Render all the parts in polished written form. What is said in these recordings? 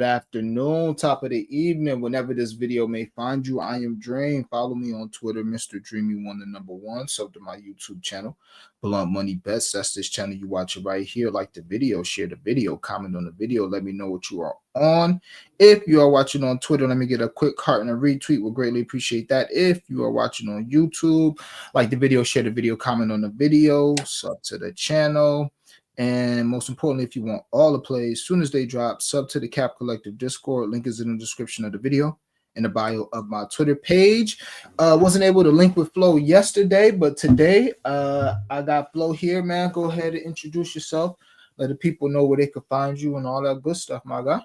Afternoon, top of the evening, whenever this video may find you. I am Dream. Follow me on Twitter, Mr. Dreamy1, the number one. Sub to my YouTube channel, Blunt Money Bets. That's this channel you watch it right here. Like the video, share the video, comment on the video. Let me know what you are on. If you are watching on Twitter, let me get a quick heart and a retweet. We'll greatly appreciate that. If you are watching on YouTube, like the video, share the video, comment on the video, sub to the channel. And most importantly, if you want all the plays, soon as they drop, sub to the Cap Collective Discord. Link is in the description of the video and the bio of my Twitter page. Wasn't able to link with Flo yesterday, but today I got Flo here, man. Go ahead and introduce yourself. Let the people know where they can find you and all that good stuff, my guy.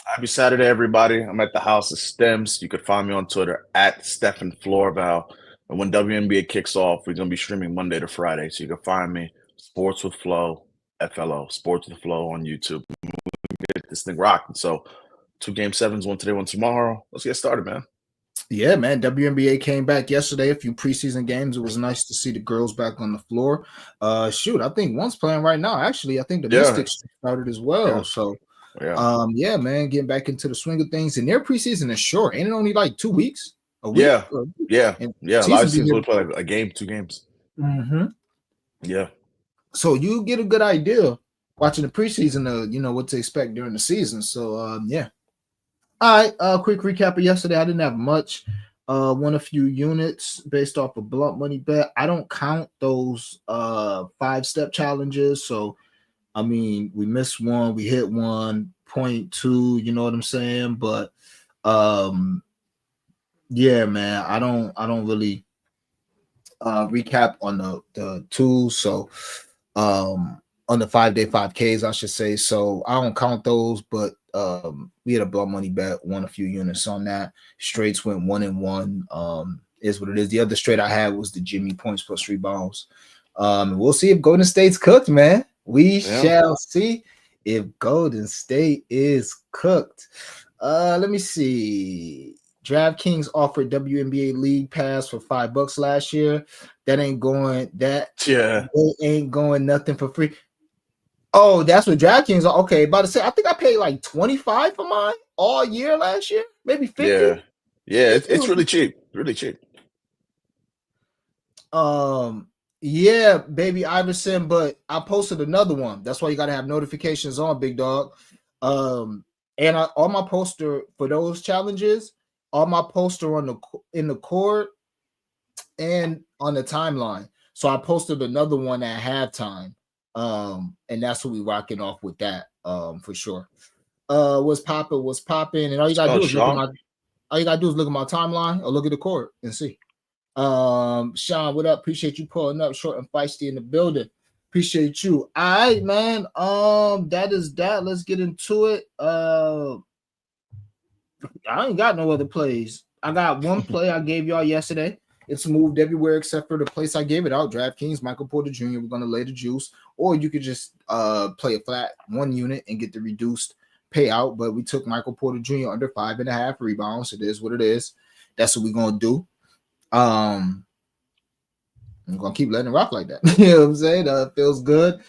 Happy Saturday, everybody. I'm at the House of Stems. You can find me on Twitter at Stephen Florval. And when WNBA kicks off, we're going to be streaming Monday to Friday. So you can find me Sports with Flo. FLO, Sports with Flo on YouTube. Get this thing rocking. So 2 game 7s, one today, one tomorrow. Let's get started, man. Yeah, man. WNBA came back yesterday, a few preseason games. It was nice to see the girls back on the floor. Shoot, I think one's playing right now. Actually, I think the Mystics started as well. Yeah. So yeah, man, getting back into the swing of things. And their preseason is short. Ain't it only like 2 weeks? A week? Yeah. A lot of teams will play like a game, 2 games. Mm-hmm. Yeah. So you get a good idea watching the preseason of what to expect during the season. So yeah. All right, quick recap of yesterday. I didn't have much. Won a few units based off of blunt money bet. I don't count those 5-step challenges. So I mean, we missed one, we hit 1.2, you know what I'm saying? But yeah, man, I don't really recap on the tools. So on the 5-day 5Ks, I should say. So I don't count those, but we had a blunt money bet, won a few units on that. Straights went 1-1. Is what it is. The other straight I had was the Jimmy points plus rebounds. We'll see if Golden State's cooked, man. We shall see if Golden State is cooked. Let me see. DraftKings offered WNBA League Pass for $5 last year. That ain't going. It ain't going nothing for free. Oh, that's what DraftKings are. Okay, about to say. I think I paid like $25 for mine all year last year, maybe $50. Yeah, it's really cheap. Really cheap. Yeah, baby Iverson. But I posted another one. That's why you gotta have notifications on, big dog. And on my poster for those challenges. On my poster in the court and on the timeline. So I posted another one at halftime. And that's what we rocking off with that for sure. What's popping, and all you gotta do is look at my timeline or look at the court and see. Sean, what up? Appreciate you pulling up, short and feisty in the building. Appreciate you. All right, man. That is that. Let's get into it. I ain't got no other plays. I got one play I gave y'all yesterday. It's moved everywhere except for the place I gave it out. DraftKings, Michael Porter Jr. We're going to lay the juice. Or you could just play a flat 1 unit and get the reduced payout. But we took Michael Porter Jr. under 5.5 rebounds. It is what it is. That's what we're going to do. I'm going to keep letting it rock like that. You know what I'm saying? It feels good.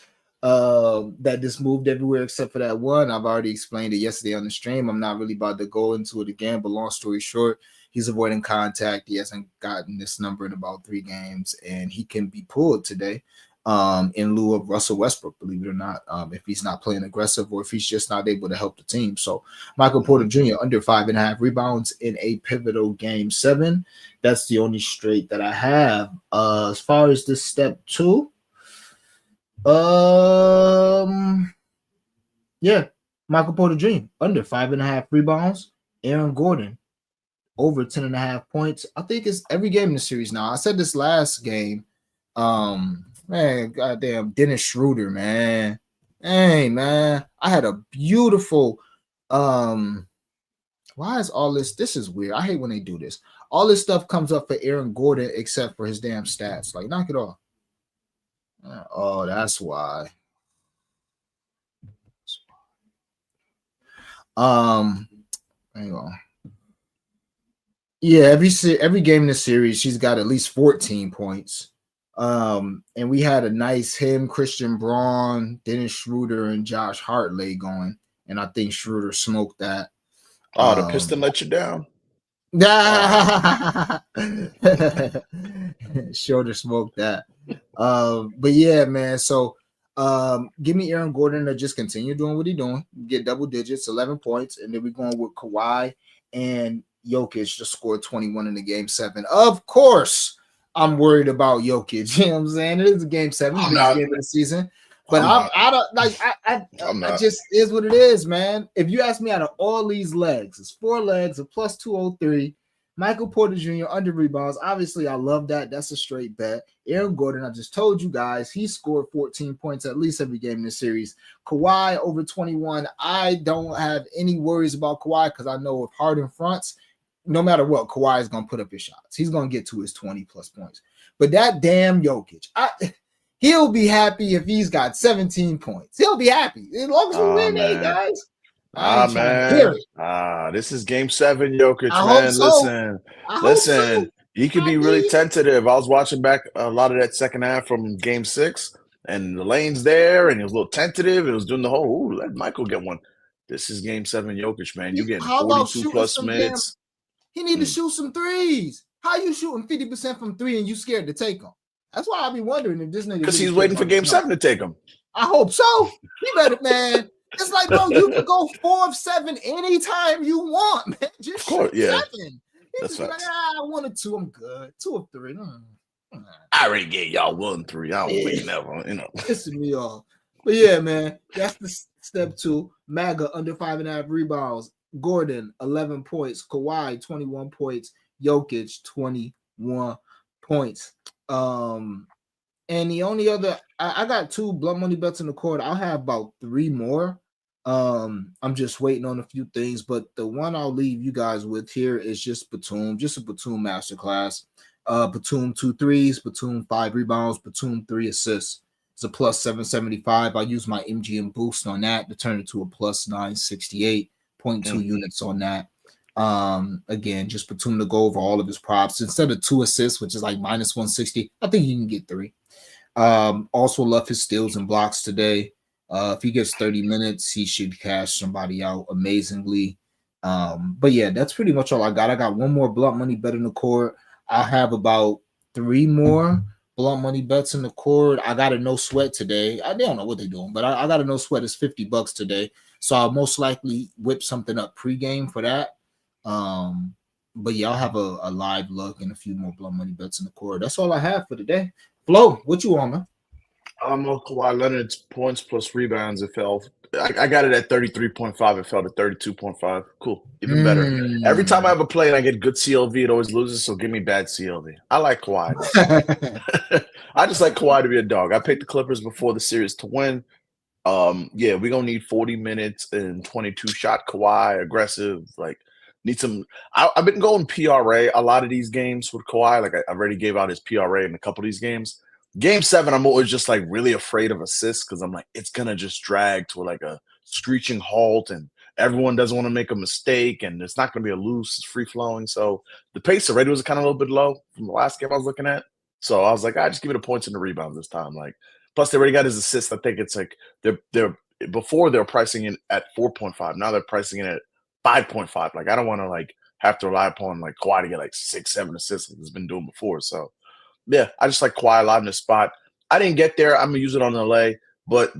That this moved everywhere except for that one. I've already explained it yesterday on the stream. I'm not really about to go into it again, but long story short, he's avoiding contact. He hasn't gotten this number in about 3 games, and he can be pulled today in lieu of Russell Westbrook, believe it or not, if he's not playing aggressive or if he's just not able to help the team. So Michael Porter Jr. under 5.5 rebounds in a pivotal game 7. That's the only straight that I have. As far as this step 2, yeah, Michael Porter Jr. under 5.5 rebounds. Aaron Gordon over 10.5 points. I think it's every game in the series now. I said this last game. Man, goddamn Dennis Schroeder, man. Hey, man, I had a beautiful. Why is all this? This is weird. I hate when they do this. All this stuff comes up for Aaron Gordon except for his damn stats. Like, knock it off. Oh, that's why. Hang on. Yeah, every game in the series, she's got at least 14 points. And we had a nice Christian Braun, Dennis Schroeder, and Josh Hart lay going and I think Schroeder smoked that. Oh, the Piston let you down. Schroeder smoked that. But yeah, man. So give me Aaron Gordon to just continue doing what he's doing, get double digits, 11 points, and then we're going with Kawhi and Jokic to score 21 in the game 7. Of course, I'm worried about Jokic. You know what I'm saying? It is a game 7, the biggest game of the season. But I don't like I just is what it is, man. If you ask me out of all these legs, it's 4 legs, a plus 203. Michael Porter Jr. under rebounds. Obviously, I love that. That's a straight bet. Aaron Gordon, I just told you guys, he scored 14 points at least every game in the series. Kawhi over 21. I don't have any worries about Kawhi because I know if Harden fronts, no matter what, Kawhi is going to put up his shots. He's going to get to his 20 plus points. But that damn Jokic, he'll be happy if he's got 17 points. He'll be happy as long as we win, hey guys. This is game 7, Jokic, I man. So. Listen. You could be really tentative. I was watching back a lot of that second half from game 6, and the lane's there, and he was a little tentative. It was doing the whole, let Michael get one. This is game 7, Jokic, man. You're getting 42 plus minutes. He need to shoot some threes. How you shooting 50% from 3 and you scared to take them? That's why I be wondering if this nigga. Because he's waiting for game 7 to take him. I hope so. He better, man. It's like, bro, you can go 4 of 7 anytime you want, man. Just shoot 7. That's like, I 1 or 2, I'm good. 2 or 3. I already gave y'all 1 3. I don't wait never, Pissing me off. But yeah, man, that's the step 2. Maga under 5.5 rebounds. Gordon 11 points. Kawhi 21 points. Jokic 21 points. And the only other, I got 2 blood money bets in the court. I'll have about 3 more. I'm just waiting on a few things, but the one I'll leave you guys with here is just Batum, just a Batum masterclass. Batum 2 threes, Batum 5 rebounds, Batum 3 assists. It's a plus 775. I use my MGM boost on that to turn it to a plus 968.2 units on that. Again, just Batum to go over all of his props instead of 2 assists, which is like minus 160. I think you can get 3. Also love his steals and blocks today. If he gets 30 minutes, he should cash somebody out amazingly. But yeah, that's pretty much all I got. I got 1 more blunt money bet in the court. I'll have about 3 more blunt money bets in the court. I got a no sweat today. I don't know what they're doing, but I got a no sweat. It's $50 today. So I'll most likely whip something up pregame for that. But yeah, I'll have a live look and a few more blunt money bets in the court. That's all I have for today. Flo, what you on, man? I'm on Kawhi Leonard's points plus rebounds. It fell. I got it at 33.5. It fell to 32.5. Cool. Even better. Every time I have a play and I get good CLV, it always loses. So give me bad CLV. I like Kawhi. I just like Kawhi to be a dog. I picked the Clippers before the series to win. Yeah, we're going to need 40 minutes and 22 shot Kawhi, aggressive. Like, need some. I've been going PRA a lot of these games with Kawhi. Like, I already gave out his PRA in a couple of these games. Game 7, I'm always just like really afraid of assists because I'm like, it's gonna just drag to like a screeching halt, and everyone doesn't want to make a mistake, and it's not gonna be a loose, it's free flowing. So the pace already was kind of a little bit low from the last game I was looking at. So I was like, I just give it the points and the rebounds this time. Like, plus they already got his assists. I think it's like they're before they're pricing in at 4.5. Now they're pricing in at 5.5. Like, I don't want to like have to rely upon like Kawhi to get like 6, 7 assists like he's been doing before. So. Yeah, I just like Kawhi a lot in the spot. I didn't get there. I'm going to use it on LA, but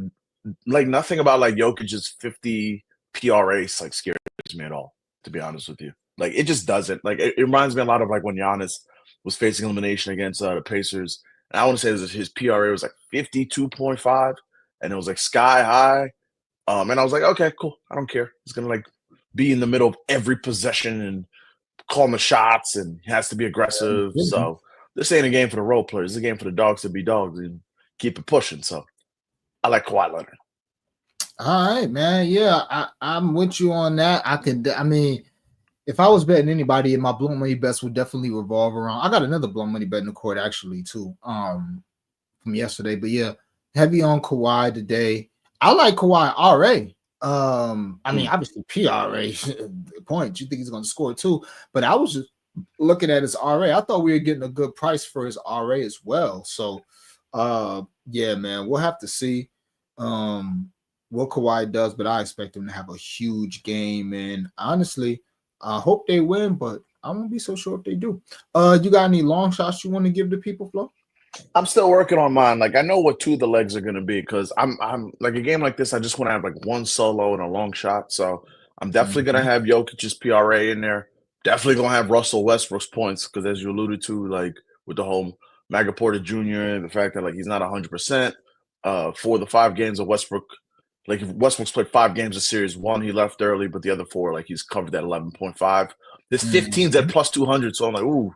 like nothing about like Jokic's 50 PRAs like scares me at all, to be honest with you. Like, it just doesn't. Like, it reminds me a lot of like when Giannis was facing elimination against the Pacers. And I want to say his PRA was like 52.5, and it was like sky high. And I was like, okay, cool. I don't care. He's going to like be in the middle of every possession and calling the shots, and he has to be aggressive. So this ain't a game for the role players. It's a game for the dogs to be dogs and keep it pushing. So I like Kawhi Leonard. All right, man. Yeah, I'm with you on that. I mean, if I was betting anybody, my blow money bets would definitely revolve around. I got another blow money bet in the court actually too, from yesterday. But yeah, heavy on Kawhi today. I like Kawhi RA. I mean, obviously PRA points. You think he's going to score too? But I was just looking at his RA. I thought we were getting a good price for his RA as well. So, yeah, man, we'll have to see. what Kawhi does, but I expect him to have a huge game. And honestly, I hope they win, but I won't be so sure if they do. You got any long shots you want to give the people, Flo? I'm still working on mine. Like I know what two of the legs are going to be because I'm like a game like this. I just want to have like one solo and a long shot. So I'm definitely going to have Jokic's PRA in there. Definitely going to have Russell Westbrook's points because as you alluded to, like with the whole Maga Porter Jr. the fact that like he's not 100% for the 5 games of Westbrook. Like if Westbrook's played 5 games of series, 1 he left early, but the other 4 like he's covered that 11.5. This 15's at plus 200, so I'm like, ooh,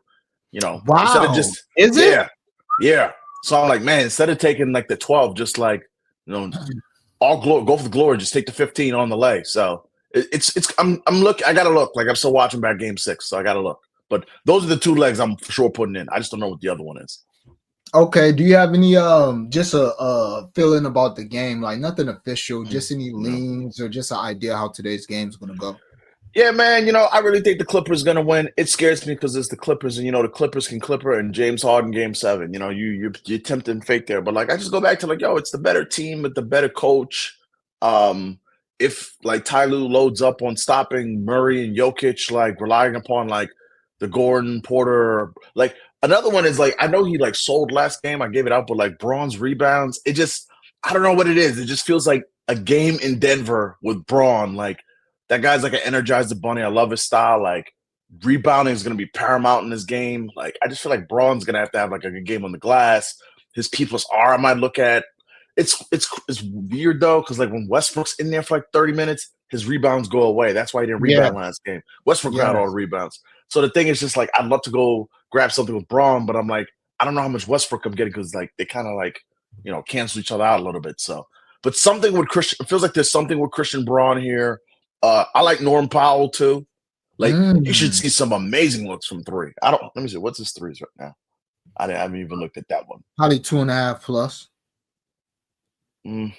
instead of Wow. just Is it? yeah. So I'm like, man, instead of taking like the 12, just like all glory, go for the glory, just take the 15 on the leg. So it's I'm I gotta look. Like I'm still watching back game 6, so I gotta look. But those are the 2 legs I'm for sure putting in. I just don't know what the other one is. Okay. Do you have any just a feeling about the game? Like nothing official, just any leans or just an idea how today's game is gonna go? Yeah, man, I really think the Clippers going to win. It scares me because it's the Clippers, and the Clippers can Clipper and James Harden game 7. You're tempting fate there, but like I just go back to like, it's the better team with the better coach. If like Ty Lue loads up on stopping Murray and Jokic, like relying upon like the Gordon Porter, like another one is like I know he like sold last game. I gave it out, but like Braun's rebounds, I don't know what it is. It just feels like a game in Denver with Braun, like. That guy's like an energizer bunny. I love his style. Like rebounding is going to be paramount in this game. Like I just feel like Braun's going to have like a good game on the glass. His P plus R I might look at. It's weird though because like when Westbrook's in there for like 30 minutes, his rebounds go away. That's why he didn't rebound last game. Westbrook got all the rebounds. So the thing is just like I'd love to go grab something with Braun, but I'm like I don't know how much Westbrook I'm getting because like they kind of like cancel each other out a little bit. So, but something with Christian. It feels like there's something with Christian Braun here. I like Norm Powell too. Like you should see some amazing looks from 3. Let me see what's his 3s right now. I haven't even looked at that one. Probably 2.5 plus. Mm.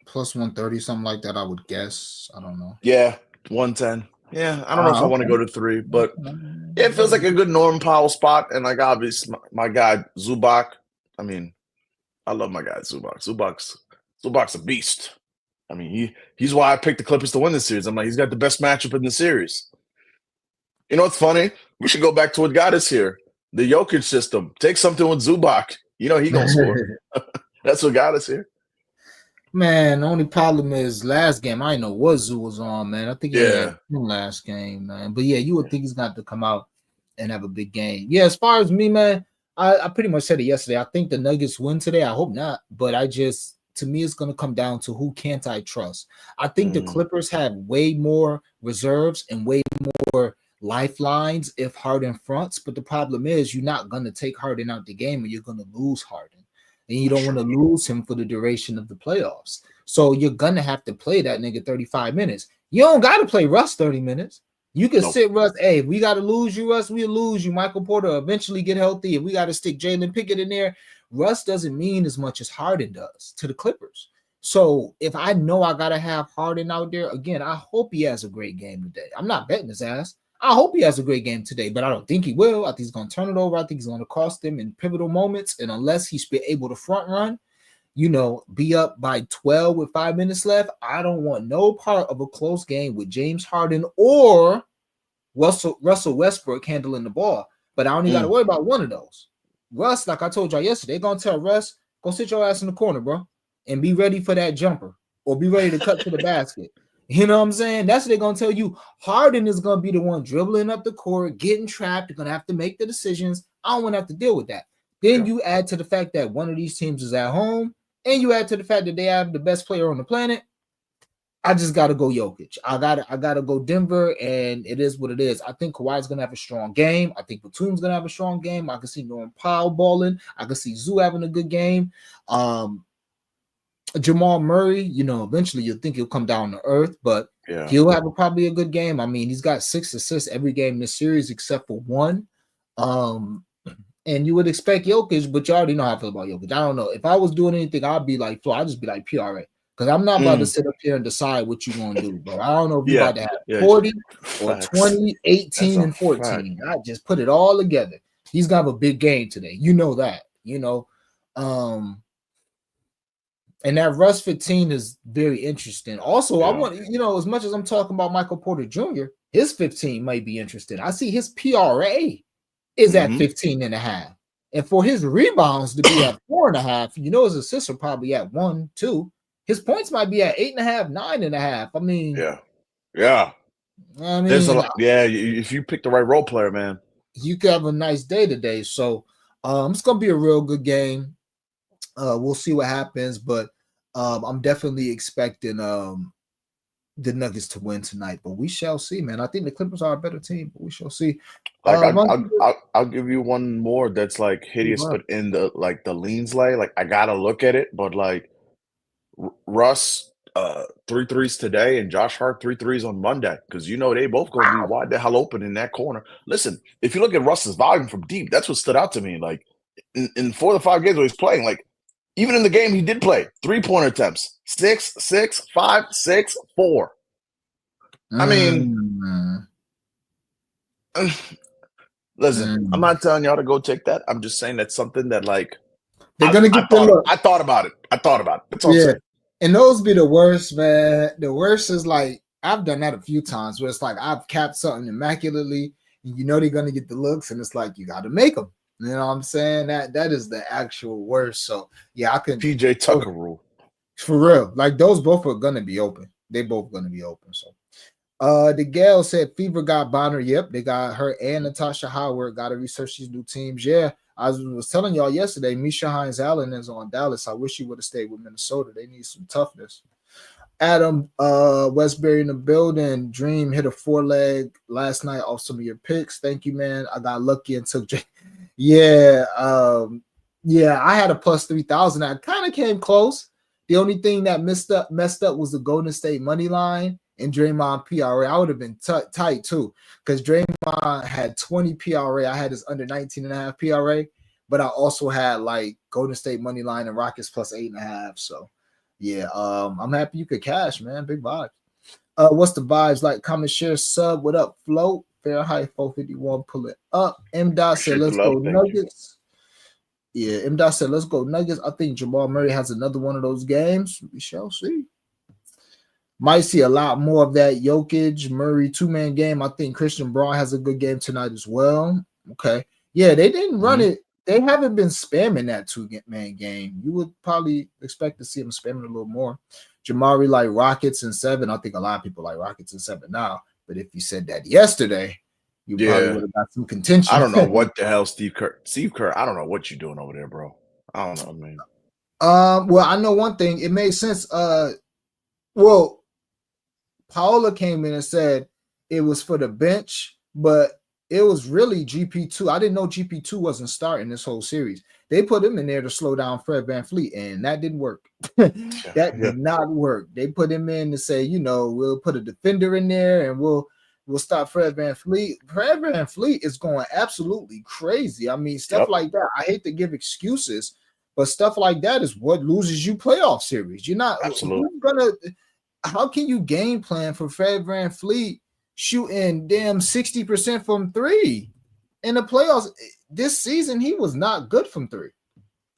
Plus 130, something like that. I would guess. I don't know. Yeah, 110. Yeah, I don't know if I want to go to 3, but yeah, it feels like a good Norm Powell spot. And like obviously my guy Zubac. I mean, I love my guy Zubac. Zubac's a beast. I mean, he's why I picked the Clippers to win this series. I'm like, he's got the best matchup in the series. You know what's funny? We should go back to what got us here. The Jokic system. Take something with Zubac. He gonna score. That's what got us here. Man, the only problem is last game. I didn't know what Zoo was on, man. I think he had last game, man. But yeah, you would think he's got to come out and have a big game. Yeah, as far as me, man, I pretty much said it yesterday. I think the Nuggets win today. I hope not, but to me, it's going to come down to who can't I trust. I think the Clippers have way more reserves and way more lifelines if Harden fronts. But the problem is you're not going to take Harden out the game or you're going to lose Harden. And you don't want to lose him for the duration of the playoffs. So you're going to have to play that nigga 35 minutes. You don't got to play Russ 30 minutes. You can sit Russ. Hey, if we got to lose you, Russ, we'll lose you. Michael Porter eventually get healthy. If we got to stick Jalen Pickett in there, Russ doesn't mean as much as Harden does to the Clippers. So if I know I got to have Harden out there, again, I hope he has a great game today. I'm not betting his ass. I hope he has a great game today, but I don't think he will. I think he's going to turn it over. I think he's going to cost them in pivotal moments. And unless he's able to front run, be up by 12 with 5 minutes left, I don't want no part of a close game with James Harden or Russell Westbrook handling the ball. But I only got to worry about one of those. Russ, like I told y'all yesterday, they're going to tell Russ, go sit your ass in the corner, bro, and be ready for that jumper or be ready to cut to the basket. You know what I'm saying? That's what they're going to tell you. Harden is going to be the one dribbling up the court, getting trapped. They're going to have to make the decisions. I don't want to have to deal with that. Then you add to the fact that one of these teams is at home, and you add to the fact that they have the best player on the planet. I just got to go Jokic. I gotta go Denver, and it is what it is. I think Kawhi's going to have a strong game. I think Batum's going to have a strong game. I can see Norman Powell balling. I can see Zoo having a good game. Jamal Murray, eventually you'll think he'll come down to earth, but he'll have probably a good game. I mean, he's got 6 assists every game in this series except for 1. And you would expect Jokic, but you already know how I feel about Jokic. I don't know. If I was doing anything, I'd be like Flo. I'd just be like PRA. Because I'm not about to sit up here and decide what you're going to do, bro. I don't know if you're about to have 40 or 20, 18, and 14. I just put it all together. He's going to have a big game today. You know that. And that Russ 15 is very interesting. Also, I Yeah. want, as much as I'm talking about Michael Porter Jr., his 15 might be interesting. I see his PRA is at 15 and a half. And for his rebounds to be at 4.5, his assists are probably at 1, 2. His points might be at 8.5, 9.5. I mean, yeah. There's a lot. Yeah, if you pick the right role player, man, you could have a nice day today. So it's gonna be a real good game. We'll see what happens, but I'm definitely expecting the Nuggets to win tonight, but we shall see, man. I think the Clippers are a better team, but we shall see. Like I'll give you one more that's like hideous, but in the leans lay. Like I gotta look at it, but like Russ 3 threes today and Josh Hart 3 threes on Monday, because they both gonna be wide the hell open in that corner. Listen, if you look at Russ's volume from deep, that's what stood out to me. Like in 4 of the 5 games where he's playing, like even in the game he did play, 3-pointer attempts, 6, 6, 5, 6, 4. I mean, listen, I'm not telling y'all to go take that. I'm just saying that's something that like they're gonna get the look. I thought about it. That's all I'm saying. And those be the worst, man. The worst is like I've done that a few times where it's like I've capped something immaculately, and they're gonna get the looks, and it's like you got to make them. You know what I'm saying? That is the actual worst. So yeah, I can PJ Tucker rule for real. Like those both are gonna be open. They both gonna be open. So the Gale said Fever got Bonner. Yep, they got her and Natasha Howard. Got to research these new teams. Yeah, I was telling y'all yesterday, Misha Hines Allen is on Dallas. I wish he would have stayed with Minnesota. They need some toughness. Adam Westbury in the building. Dream hit a 4-leg last night off some of your picks. Thank you, man. I got lucky and took. Yeah, I had a plus 3,000. I kind of came close. The only thing that messed up was the Golden State money line and Draymond PRA. I would have been tight too, because Draymond had 20 PRA. I had his under 19.5 PRA, but I also had like Golden State money line and Rockets plus 8.5. So yeah, I'm happy you could cash, man. Big vibes. What's the vibes like? Comment, share, sub. What up, float? Fahrenheit 451. Pull it up. M. Dot said, "Let's go Nuggets." Yeah, M. Dot said, "Let's go Nuggets." I think Jamal Murray has another one of those games. We shall see. Might see a lot more of that Jokic Murray 2-man game. I think Christian Braun has a good game tonight as well. Okay. Yeah, they didn't run it. They haven't been spamming that 2-man game. You would probably expect to see them spamming a little more. Jamari like Rockets in 7. I think a lot of people like Rockets in 7 now. But if you said that yesterday, you probably would have got some contention. I don't know what the hell Steve Kerr, I don't know what you're doing over there, bro. I don't know, man. Well, I know one thing. It made sense. Well, Paola came in and said it was for the bench, but it was really GP2. I didn't know GP2 wasn't starting this whole series. They put him in there to slow down Fred VanVleet, and that didn't work. That did not work. They put him in to say, we'll put a defender in there and we'll stop Fred VanVleet. Fred VanVleet is going absolutely crazy. I mean, stuff like that. I hate to give excuses, but stuff like that is what loses you playoff series. You're not how can you game plan for Fred VanVleet shooting damn 60% from 3 in the playoffs? This season, he was not good from 3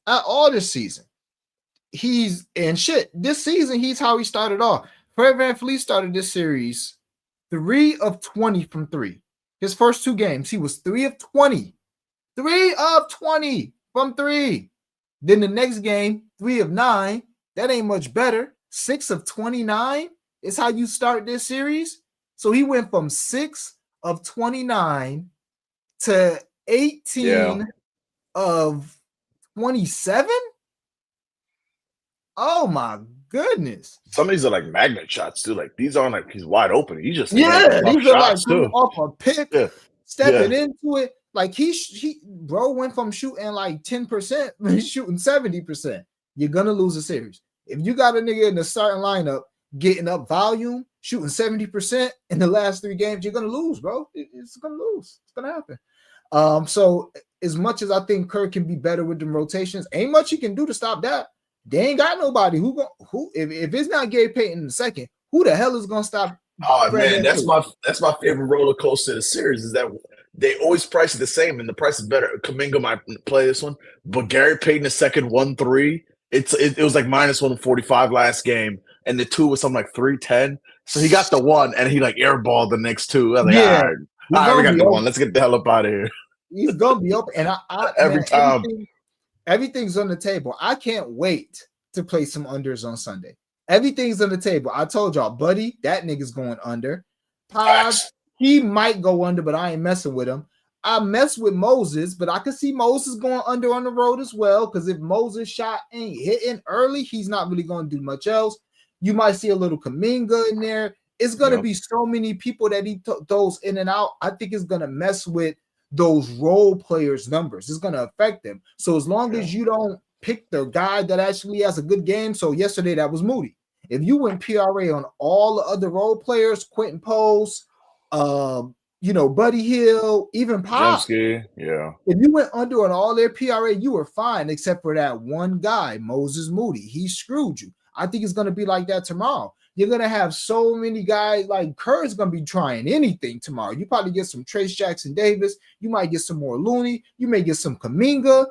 at all this season. This season, he's how he started off. Fred VanVleet started this series 3 of 20 from 3. His first 2 games, he was 3 of 20. 3 of 20 from 3. Then the next game, 3 of 9. That ain't much better. 6 of 29 is how you start this series. So he went from 6 of 29 to 18 of 27. Oh my goodness. Some of these are like magnet shots too. Like these aren't like he's wide open. He just these are like coming off a pick, stepping into it. Like he went from shooting like 10%, he's shooting 70%. You're gonna lose a series. If you got a nigga in the starting lineup getting up volume, shooting 70% in the last 3 games, you're gonna lose, bro. It's gonna lose. It's gonna happen. So as much as I think Kerr can be better with them rotations, ain't much he can do to stop that. They ain't got nobody who if it's not Gary Payton in the second, who the hell is gonna stop? Oh man, that's my favorite roller coaster of the series is that they always price it the same and the price is better. Kuminga might play this one, but Gary Payton the second 1-3 It was like minus 145 last game, and the two was something like 310. So he got the one, and he like airballed the next two. I was like, Yeah, all right, we got the open. one. Let's get the hell up out of here. He's gonna be open, and Every time. everything's on the table. I can't wait to play some unders on Sunday. Everything's on the table. I told y'all, buddy, that nigga's going under. Pods, he might go under, but I ain't messing with him. I mess with Moses, but I can see Moses going under on the road as well. Because if Moses' shot ain't hitting early, he's not really going to do much else. You might see a little Kaminga in there. It's going to be so many people that he throws in and out. I think it's going to mess with those role players' numbers. It's going to affect them. So as long as you don't pick the guy that actually has a good game. So yesterday that was Moody. If you went PRA on all the other role players, Quentin Post, Buddy Hill, even Pop. If you went under on all their PRA, you were fine, except for that one guy, Moses Moody. He screwed you. I think it's going to be like that tomorrow. You're going to have so many guys, like Kerr's going to be trying anything tomorrow. You probably get some Trace Jackson Davis. You might get some more Looney. You may get some Kaminga.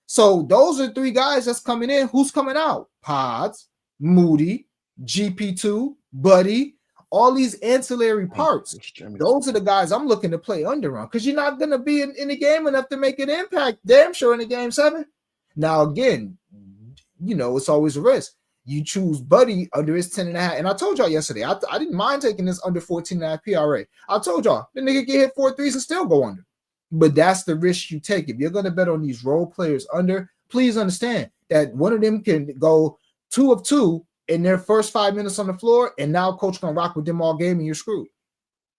So those are three guys that's coming in. Who's coming out? Pods, Moody, GP2, Buddy, all these ancillary parts. Those are the guys I'm looking to play under on, because you're not going to be in the game enough to make an impact. Damn sure in the game 7. Now, again, it's always a risk. You choose Buddy under his 10.5. And I told y'all yesterday, I didn't mind taking this under 14.5 PRA. I told y'all, the nigga can hit 4 threes and still go under. But that's the risk you take. If you're going to bet on these role players under, please understand that one of them can go 2 of 2 in their first 5 minutes on the floor, and now coach gonna rock with them all game and you're screwed.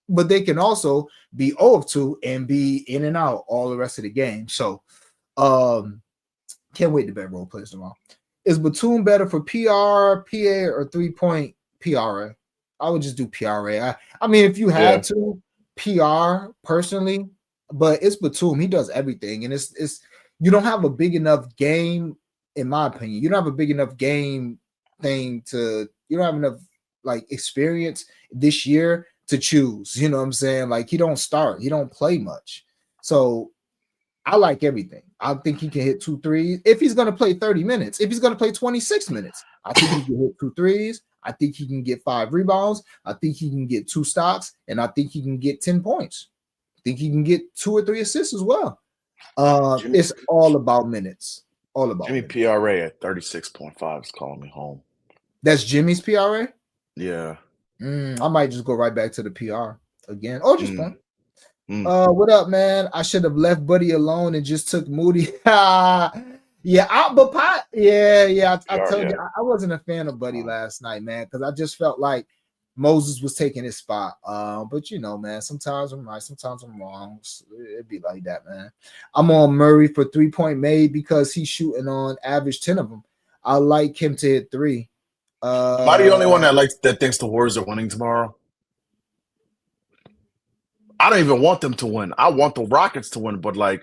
But they can also be 0 of 2 and be in and out all the rest of the game. So can't wait to bet role players tomorrow. Is Batum better for PR, PA, or 3-point PRA? I would just do PRA. I mean, if you had to, PR personally, but it's Batum. He does everything, and it's you don't have a big enough game, in my opinion. You don't have a big enough game thing you don't have enough like experience this year to choose. You know what I'm saying? Like, he don't start, he don't play much. So I like everything. I think he can hit 2 threes if he's going to play 30 minutes. If he's going to play 26 minutes, I think he can hit 2 threes. I think he can get 5 rebounds. I think he can get 2 stocks, and I think he can get 10 points. I think he can get 2 or 3 assists as well. It's all about minutes. All about Jimmy minutes. PRA at 36.5 is calling me home. That's Jimmy's PRA? Yeah. I might just go right back to the PR again. Or just point. What up, man? I should have left Buddy alone and just took Moody. I told you I wasn't a fan of Buddy last night, man, because I just felt like Moses was taking his spot. But man, sometimes I'm right, sometimes I'm wrong. So it'd be like that, man. I'm on Murray for 3-point made because he's shooting on average 10 of them. I like him to hit 3. Am I the only one that thinks the Warriors are winning tomorrow? I don't even want them to win. I want the Rockets to win, but I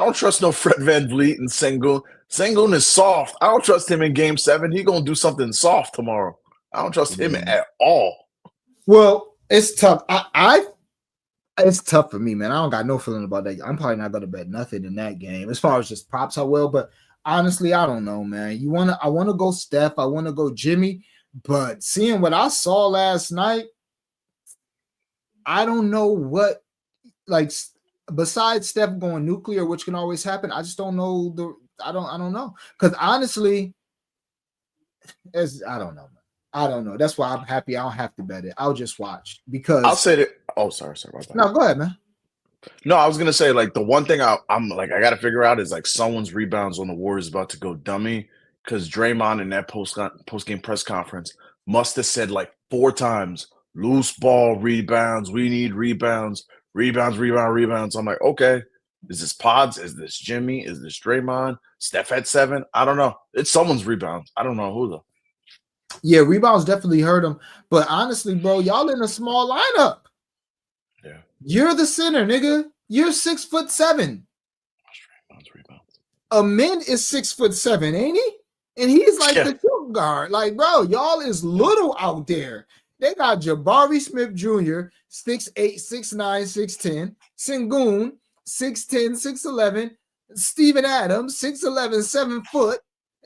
don't trust no Fred VanVleet and Sengun. Sengun is soft. I don't trust him in Game 7. He's gonna do something soft tomorrow. I don't trust him at all. Well, it's tough. It's tough for me, man. I don't got no feeling about that. I'm probably not gonna bet nothing in that game. As far as just props, I will, but honestly, I don't know, man. I want to go Steph. I want to go Jimmy, but seeing what I saw last night, I don't know what, besides Steph going nuclear, which can always happen. I just don't know I don't know. Because honestly, I don't know, man. I don't know. That's why I'm happy I don't have to bet it. I'll just watch because I'll say that. Oh, sorry. No, go ahead, man. No, I was gonna say the one thing I'm I got to figure out is someone's rebounds on the Warriors about to go dummy, because Draymond in that post game press conference must have said 4 times loose ball rebounds. We need rebounds. I'm like, okay, is this Pods? Is this Jimmy? Is this Draymond? Steph had 7. I don't know. It's someone's rebounds. I don't know who though. Yeah, rebounds definitely hurt him. But honestly, bro, y'all in a small lineup. Yeah. You're the center, nigga. You're 6'7". Rebounds. Amin is 6'7", ain't he? And he's the shoot guard. Bro, y'all is little out there. They got Jabari Smith Jr., 6'8", 6'9", 6'10". Sengun, 6'10", 6'11". Steven Adams, 6'11", 7 foot.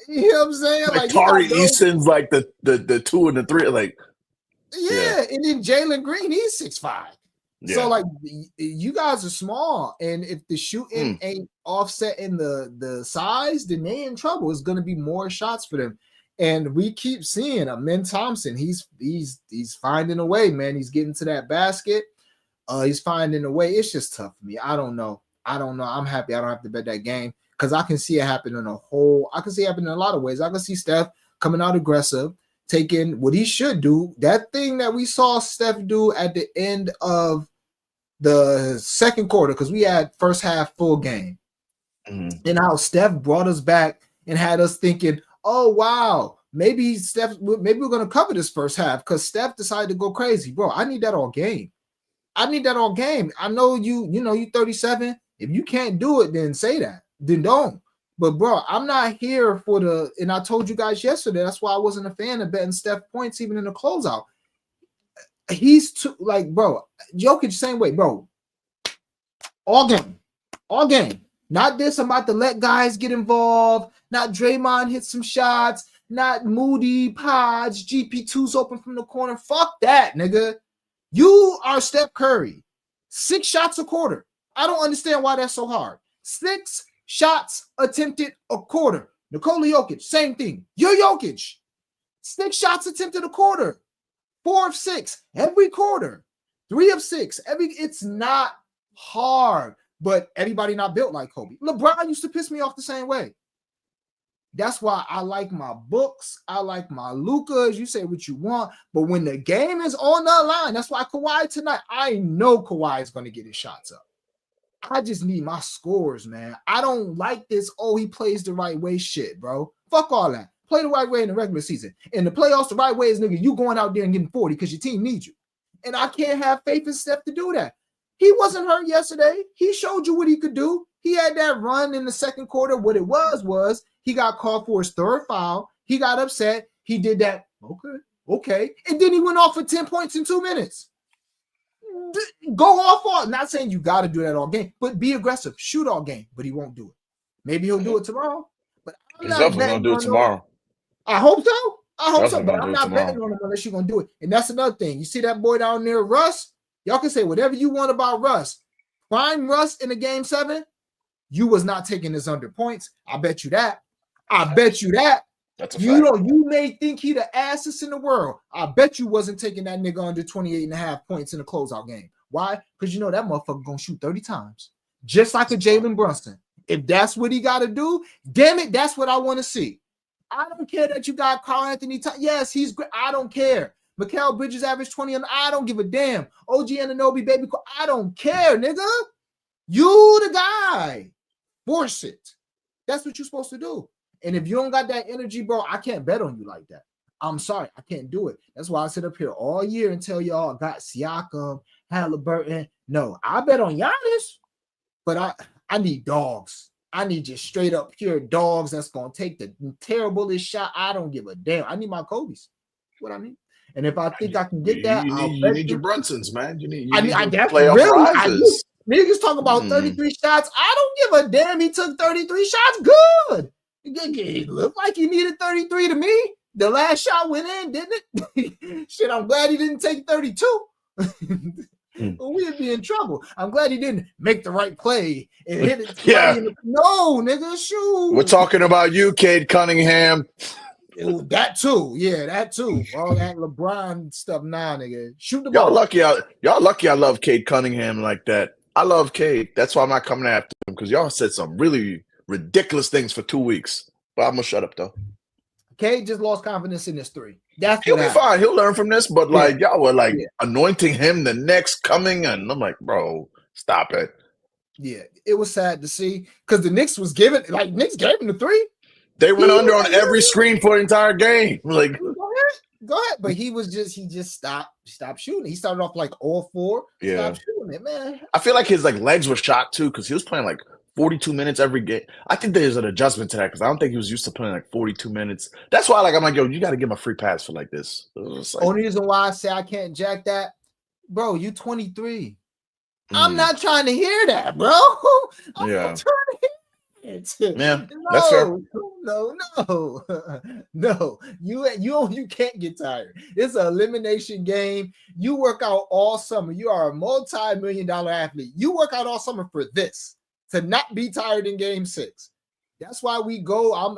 You know what I'm saying? Like you Tari got those, Eason's like the 2 and the 3. Like, yeah. And then Jalen Green, he's 6'5". So yeah. you guys are small, and if the shooting ain't offsetting the size, then they in trouble. It's gonna be more shots for them. And we keep seeing Amen Thompson. He's finding a way, man. He's getting to that basket. He's finding a way. It's just tough for me. I don't know. I'm happy I don't have to bet that game because I can see it happen I can see it happen in a lot of ways. I can see Steph coming out aggressive, taking what he should do. That thing that we saw Steph do at the end of the second quarter, because we had first half full game. And how Steph brought us back and had us thinking, oh, wow, maybe we're going to cover this first half because Steph decided to go crazy. Bro, I need that all game. I know you 37. If you can't do it, then say that. Then don't. But, bro, I'm not here and I told you guys yesterday, that's why I wasn't a fan of betting Steph points even in the closeout. He's too, bro, Jokic, same way, bro. All game. Not this, I'm about to let guys get involved. Not Draymond hit some shots. Not Moody, Podge, GP2's open from the corner. Fuck that, nigga. You are Steph Curry. 6 shots a quarter. I don't understand why that's so hard. 6 shots attempted a quarter. Nikola Jokic, same thing. You're Jokic. 6 shots attempted a quarter. 4 of 6 every quarter. 3 of 6 it's not hard, but everybody not built like Kobe. LeBron used to piss me off the same way. That's why I like my books. I like my Lukas. You say what you want, but when the game is on the line, that's why Kawhi tonight, I know Kawhi is going to get his shots up. I just need my scores, man. I don't like this, he plays the right way shit, bro. Fuck all that. Play the right way in the regular season. In the playoffs, the right way is, nigga, you going out there and getting 40 because your team needs you. And I can't have faith in Steph to do that. He wasn't hurt yesterday. He showed you what he could do. He had that run in the second quarter. What it was he got called for his 3rd foul. He got upset. He did that. Okay. And then he went off for 10 points in 2 minutes. Go off all. Not saying you got to do that all game, but be aggressive. Shoot all game, but he won't do it. Maybe he'll do it tomorrow. But He's definitely going to do it tomorrow. I hope so. But I'm not betting on him unless you're going to do it. And that's another thing. You see that boy down there, Russ? Y'all can say whatever you want about Russ. Prime Russ in the game 7, you was not taking his under points. I bet you that. That's a fact. You may think he the assest in the world. I bet you wasn't taking that nigga under 28.5 points in a closeout game. Why? Because you know that motherfucker gonna shoot 30 times. Just like a Jalen Brunson. If that's what he got to do, damn it, that's what I want to see. I don't care that you got Karl-Anthony Towns. Yes, he's great. I don't care. Mikal Bridges averaged 20, and I don't give a damn. OG Anunoby, baby, I don't care, nigga. You the guy. Force it. That's what you're supposed to do. And if you don't got that energy, bro, I can't bet on you like that. I'm sorry, I can't do it. That's why I sit up here all year and tell y'all I got Siakam, Halliburton. No, I bet on Giannis, but I need dogs. I need just straight up pure dogs that's going to take the terriblest shot. I don't give a damn. I need my Kobe's. What I mean. And if I think I can get that, you need your Brunsons, man. You need playoff prizes. Niggas talk about 33 shots. I don't give a damn. He took 33 shots. Good. It looked like he needed 33 to me. The last shot went in, didn't it? Shit, I'm glad he didn't take 32. We'd be in trouble. I'm glad he didn't make the right play and hit it. Yeah. No, nigga, shoot. We're talking about you, Cade Cunningham. That too. Yeah, that too. All that LeBron stuff now, nigga. Shoot the ball. Y'all lucky I love Cade Cunningham like that. I love Cade. That's why I'm not coming after him, because y'all said some really ridiculous things for 2 weeks. But I'm going to shut up, though. Cade just lost confidence in his 3. He'll be fine. He'll learn from this. But, y'all were, anointing him the next coming. And I'm like, bro, stop it. Yeah, it was sad to see. Because the Knicks was giving – Knicks gave him the 3. They went under on every screen for the entire game. Go ahead. But he just stopped shooting. He started off 0-4. Yeah. Stopped shooting it, man. I feel like his legs were shot too, because he was playing 42 minutes every game. I think there's an adjustment to that, because I don't think he was used to playing 42 minutes. That's why I'm like, yo, you got to give him a free pass for this. Only reason why I say I can't jack that, bro, you 23. I'm not trying to hear that, bro. I'm not trying to hear it. can't. Yeah, that's fair. No. You can't get tired. It's an elimination game. You work out all summer. You are a multi-million-dollar athlete. You work out all summer for this, to not be tired in game 6. That's why we go. I'm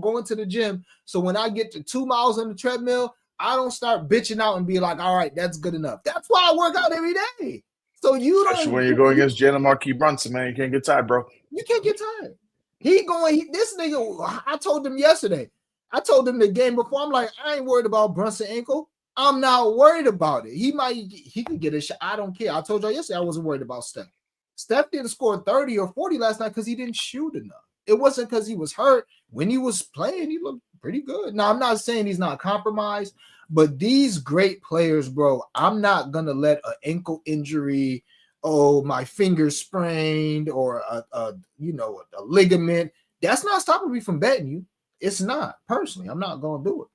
going to the gym. So when I get to 2 miles on the treadmill, I don't start bitching out and be like, all right, that's good enough. That's why I work out every day. So Especially when you're going against Jalen Marquis Brunson, man, you can't get tired, bro. You can't get tired. This nigga, I told him yesterday. I told him the game before. I'm like, I ain't worried about Brunson ankle. I'm not worried about it. He could get a shot. I don't care. I told y'all yesterday I wasn't worried about Steph. Steph didn't score 30 or 40 last night because he didn't shoot enough. It wasn't because he was hurt. When he was playing, he looked pretty good. Now, I'm not saying he's not compromised, but these great players, bro, I'm not going to let an ankle injury, my finger sprained, or a ligament. That's not stopping me from betting you. It's not. Personally, I'm not going to do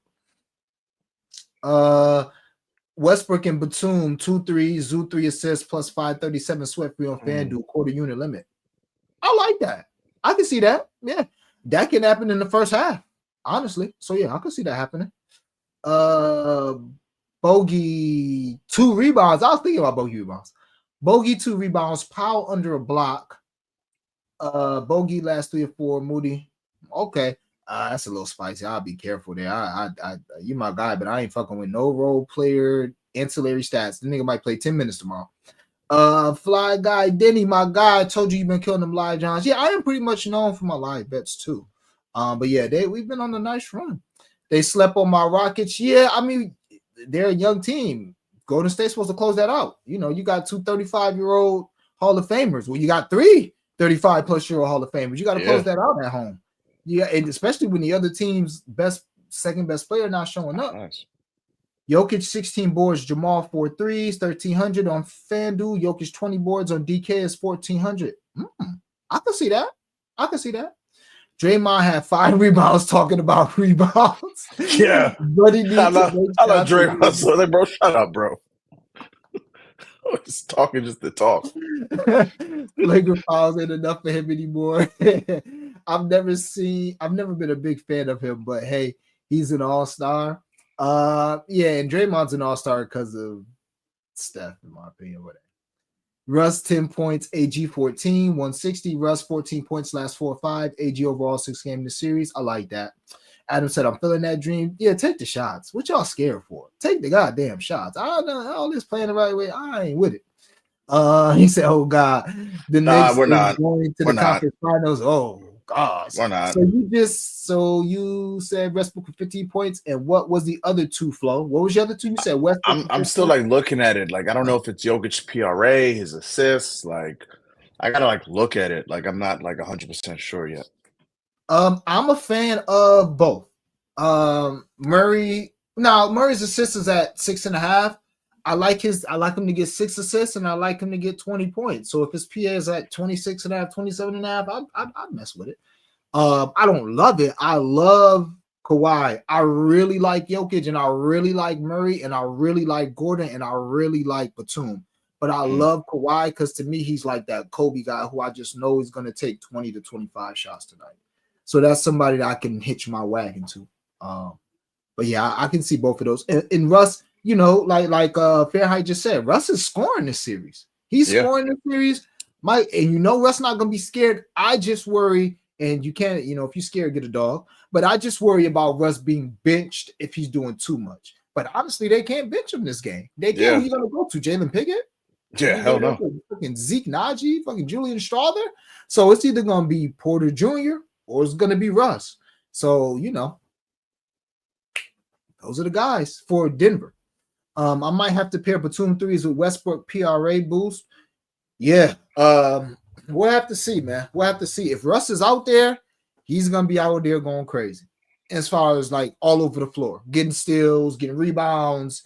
it. Westbrook and Batum, 2-3, Zoo 3 assists, plus 537 sweat free on FanDuel, quarter unit limit. I like that. I can see that. Yeah. That can happen in the first half, honestly. So, yeah, I can see that happening. Bogey, 2 rebounds. I was thinking about Bogey rebounds. Bogey, 2 rebounds. Powell under a block. Bogey last 3 or 4. Moody. Okay. That's a little spicy. I'll be careful there. You my guy, but I ain't fucking with no role player ancillary stats. The nigga might play 10 minutes tomorrow. Fly guy Denny, my guy. I told you you've been killing them live Johns. Yeah, I am pretty much known for my live bets too. But yeah, we've been on a nice run. They slept on my Rockets. Yeah, I mean, they're a young team. Golden State's supposed to close that out. You know, you got 2 35-year-old Hall of Famers. Well, you got 3 35-plus-year-old Hall of Famers. You got to close that out at home. Yeah, and especially when the other team's second best player not showing up. Nice. Jokic 16 boards, Jamal 4 threes, 1,300 on FanDuel. Jokic 20 boards on DK is 1,400. I can see that. Draymond had 5 rebounds talking about rebounds. Yeah. But he needs I love Draymond. So like, bro, shut up, bro. Just talking just to talk. Laker fouls ain't enough for him anymore. I've never been a big fan of him, but hey, he's an all-star. Yeah, and Draymond's an all-star because of Steph, in my opinion. Whatever. Russ 10 points, AG 14, 160. Russ 14 points last 4 or 5. AG overall 6 game in the series. I like that. Adam said, I'm feeling that dream. Yeah, take the shots. What y'all scared for? Take the goddamn shots. I don't know all this playing the right way. I ain't with it. He said, oh God. The Knicks we're not going to the conference finals. Oh God. We're not. So you said Westbrook for 15 points, and what was the other 2, Flo? What was the other 2 you said? Westbrook. I'm still like looking at it. Like, I don't know if it's Jokic PRA, his assists. Like, I gotta like look at it. Like, I'm not like 100% sure yet. I'm a fan of both. Murray's assist is at 6.5. I like him to get 6 assists, and I like him to get 20 points. So if his PA is at 26.5, 27.5, I'd mess with it. I don't love it. I love Kawhi. I really like Jokic, and I really like Murray, and I really like Gordon, and I really like Batum. But I love Kawhi because to me, he's like that Kobe guy who I just know is going to take 20 to 25 shots tonight. So that's somebody that I can hitch my wagon to. But yeah, I can see both of those. And Russ, you know, like Fahrenheit just said, Russ is scoring this series. He's scoring this series. And you know Russ not gonna be scared. I just worry, and you can't, you know, if you're scared, get a dog. But I just worry about Russ being benched if he's doing too much. But honestly, they can't bench him this game. They can't. Who you gonna go to? Jalen Pickett? Yeah, hell no. Fucking Zeke Naji, fucking Julian Strawther. So it's either gonna be Porter Jr. or it's gonna be Russ. So you know, those are the guys for Denver. I might have to pair Batum threes with Westbrook PRA boost. Yeah. We'll have to see, man. We'll have to see. If Russ is out there, he's gonna be out there going crazy. As far as like all over the floor, getting steals, getting rebounds,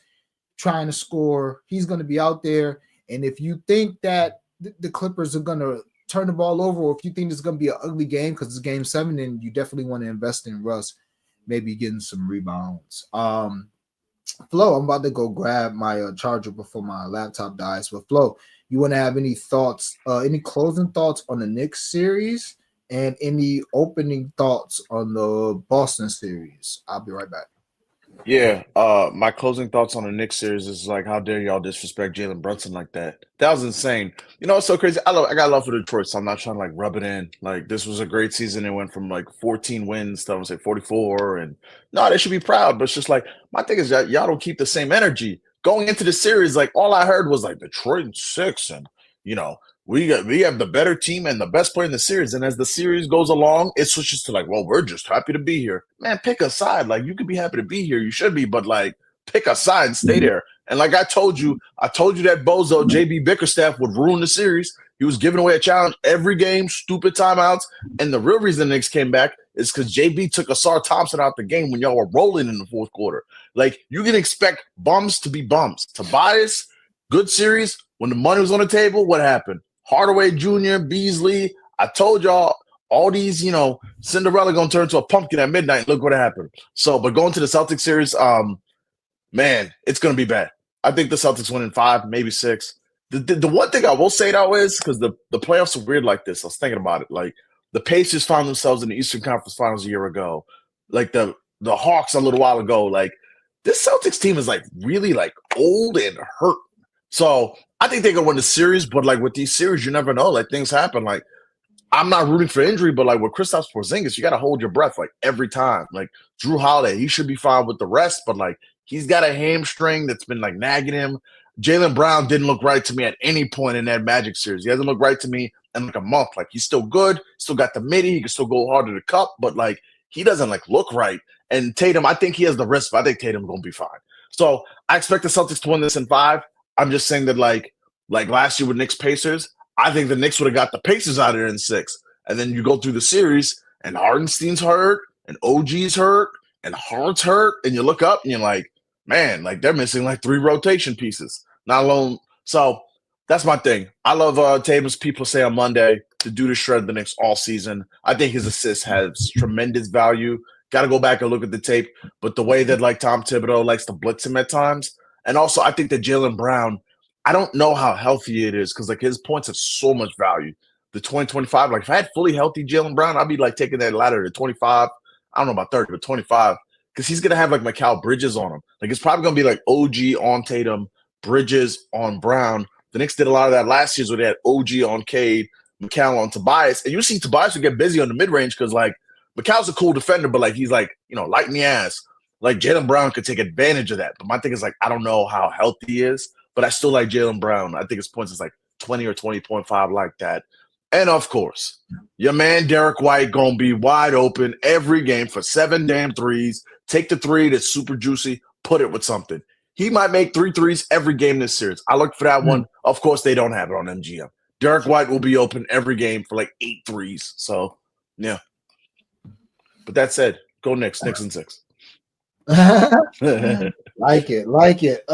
trying to score. He's gonna be out there. And if you think that the Clippers are gonna turn the ball over, or if you think it's gonna be an ugly game because it's game 7, then you definitely want to invest in Russ, maybe getting some rebounds. Flo, I'm about to go grab my charger before my laptop dies. But Flo, you want to have any thoughts, any closing thoughts on the Knicks series And any opening thoughts on the Boston series? I'll be right back. Yeah, my closing thoughts on the Knicks series is like, how dare y'all disrespect Jalen Brunson like that? That was insane. You know, it's so crazy. I got love for Detroit, so I'm not trying to like rub it in. Like this was a great season. It went from like 14 wins to I'm gonna say 44, and no, they should be proud. But it's just like my thing is that y'all don't keep the same energy going into the series. Like all I heard was like Detroit in 6, and you know we have the better team and the best player in the series. And as the series goes along, it switches to like, well, we're just happy to be here. Man, pick a side. Like you could be happy to be here. You should be, but like pick a side and stay there. And like I told you that bozo JB Bickerstaff would ruin the series. He was giving away a challenge every game, stupid timeouts. And the real reason the Knicks came back is because JB took Asar Thompson out the game when y'all were rolling in the fourth quarter. Like you can expect bums to be bums. Tobias, good series. When the money was on the table, what happened? Hardaway Jr., Beasley. I told y'all all these, you know, Cinderella gonna turn into a pumpkin at midnight. Look what happened. So, but going to the Celtics series, man, it's gonna be bad. I think the Celtics win in 5, maybe 6. The one thing I will say though is because the playoffs are weird like this. I was thinking about it. Like the Pacers found themselves in the Eastern Conference Finals a year ago. Like the Hawks a little while ago. Like this Celtics team is like really like old and hurt. So I think they're gonna win the series, but like with these series, you never know. Like things happen. Like I'm not rooting for injury, but like with Kristaps Porzingis, you got to hold your breath like every time. Like Drew Holiday, he should be fine with the rest, but like he's got a hamstring that's been like nagging him. Jaylen Brown didn't look right to me at any point in that Magic series. He hasn't looked right to me in like a month. Like he's still good, still got the midi, he can still go hard to the cup, but like he doesn't like look right. And Tatum, I think he has the risk, but I think Tatum's gonna be fine. So I expect the Celtics to win this in 5. I'm just saying that like last year with Knicks Pacers, I think the Knicks would have got the Pacers out of there in 6. And then you go through the series, and Hardenstein's hurt, and OG's hurt, and Hart's hurt, and you look up and you're like, man, like they're missing like 3 rotation pieces. Not alone. So that's my thing. I love Tatum's people say on Monday to do the shred the Knicks all season. I think his assist has tremendous value. Got to go back and look at the tape. But the way that like Tom Thibodeau likes to blitz him at times, and also I think that Jaylen Brown, I don't know how healthy it is because like his points have so much value. The 2025, like if I had fully healthy Jaylen Brown, I'd be like taking that ladder to 25. I don't know about 30, but 25 because he's gonna have like Mikal Bridges on him. Like it's probably gonna be like OG on Tatum, Bridges on Brown. The Knicks did a lot of that last year where they had OG on Cade, Mikal on Tobias, and you see Tobias would get busy on the mid range because like Mikal's a cool defender, but like he's like light in the ass. Like Jaylen Brown could take advantage of that. But my thing is like I don't know how healthy he is. But I still like Jaylen Brown. I think his points is like 20 or 20.5 like that. And of course, your man Derek White gonna be wide open every game for 7 damn threes. Take the 3 that's super juicy, put it with something. He might make 3 threes every game this series. I look for that one. Of course, they don't have it on MGM. Derek White will be open every game for like 8 threes. So, yeah. But that said, go Knicks in 6. Like it.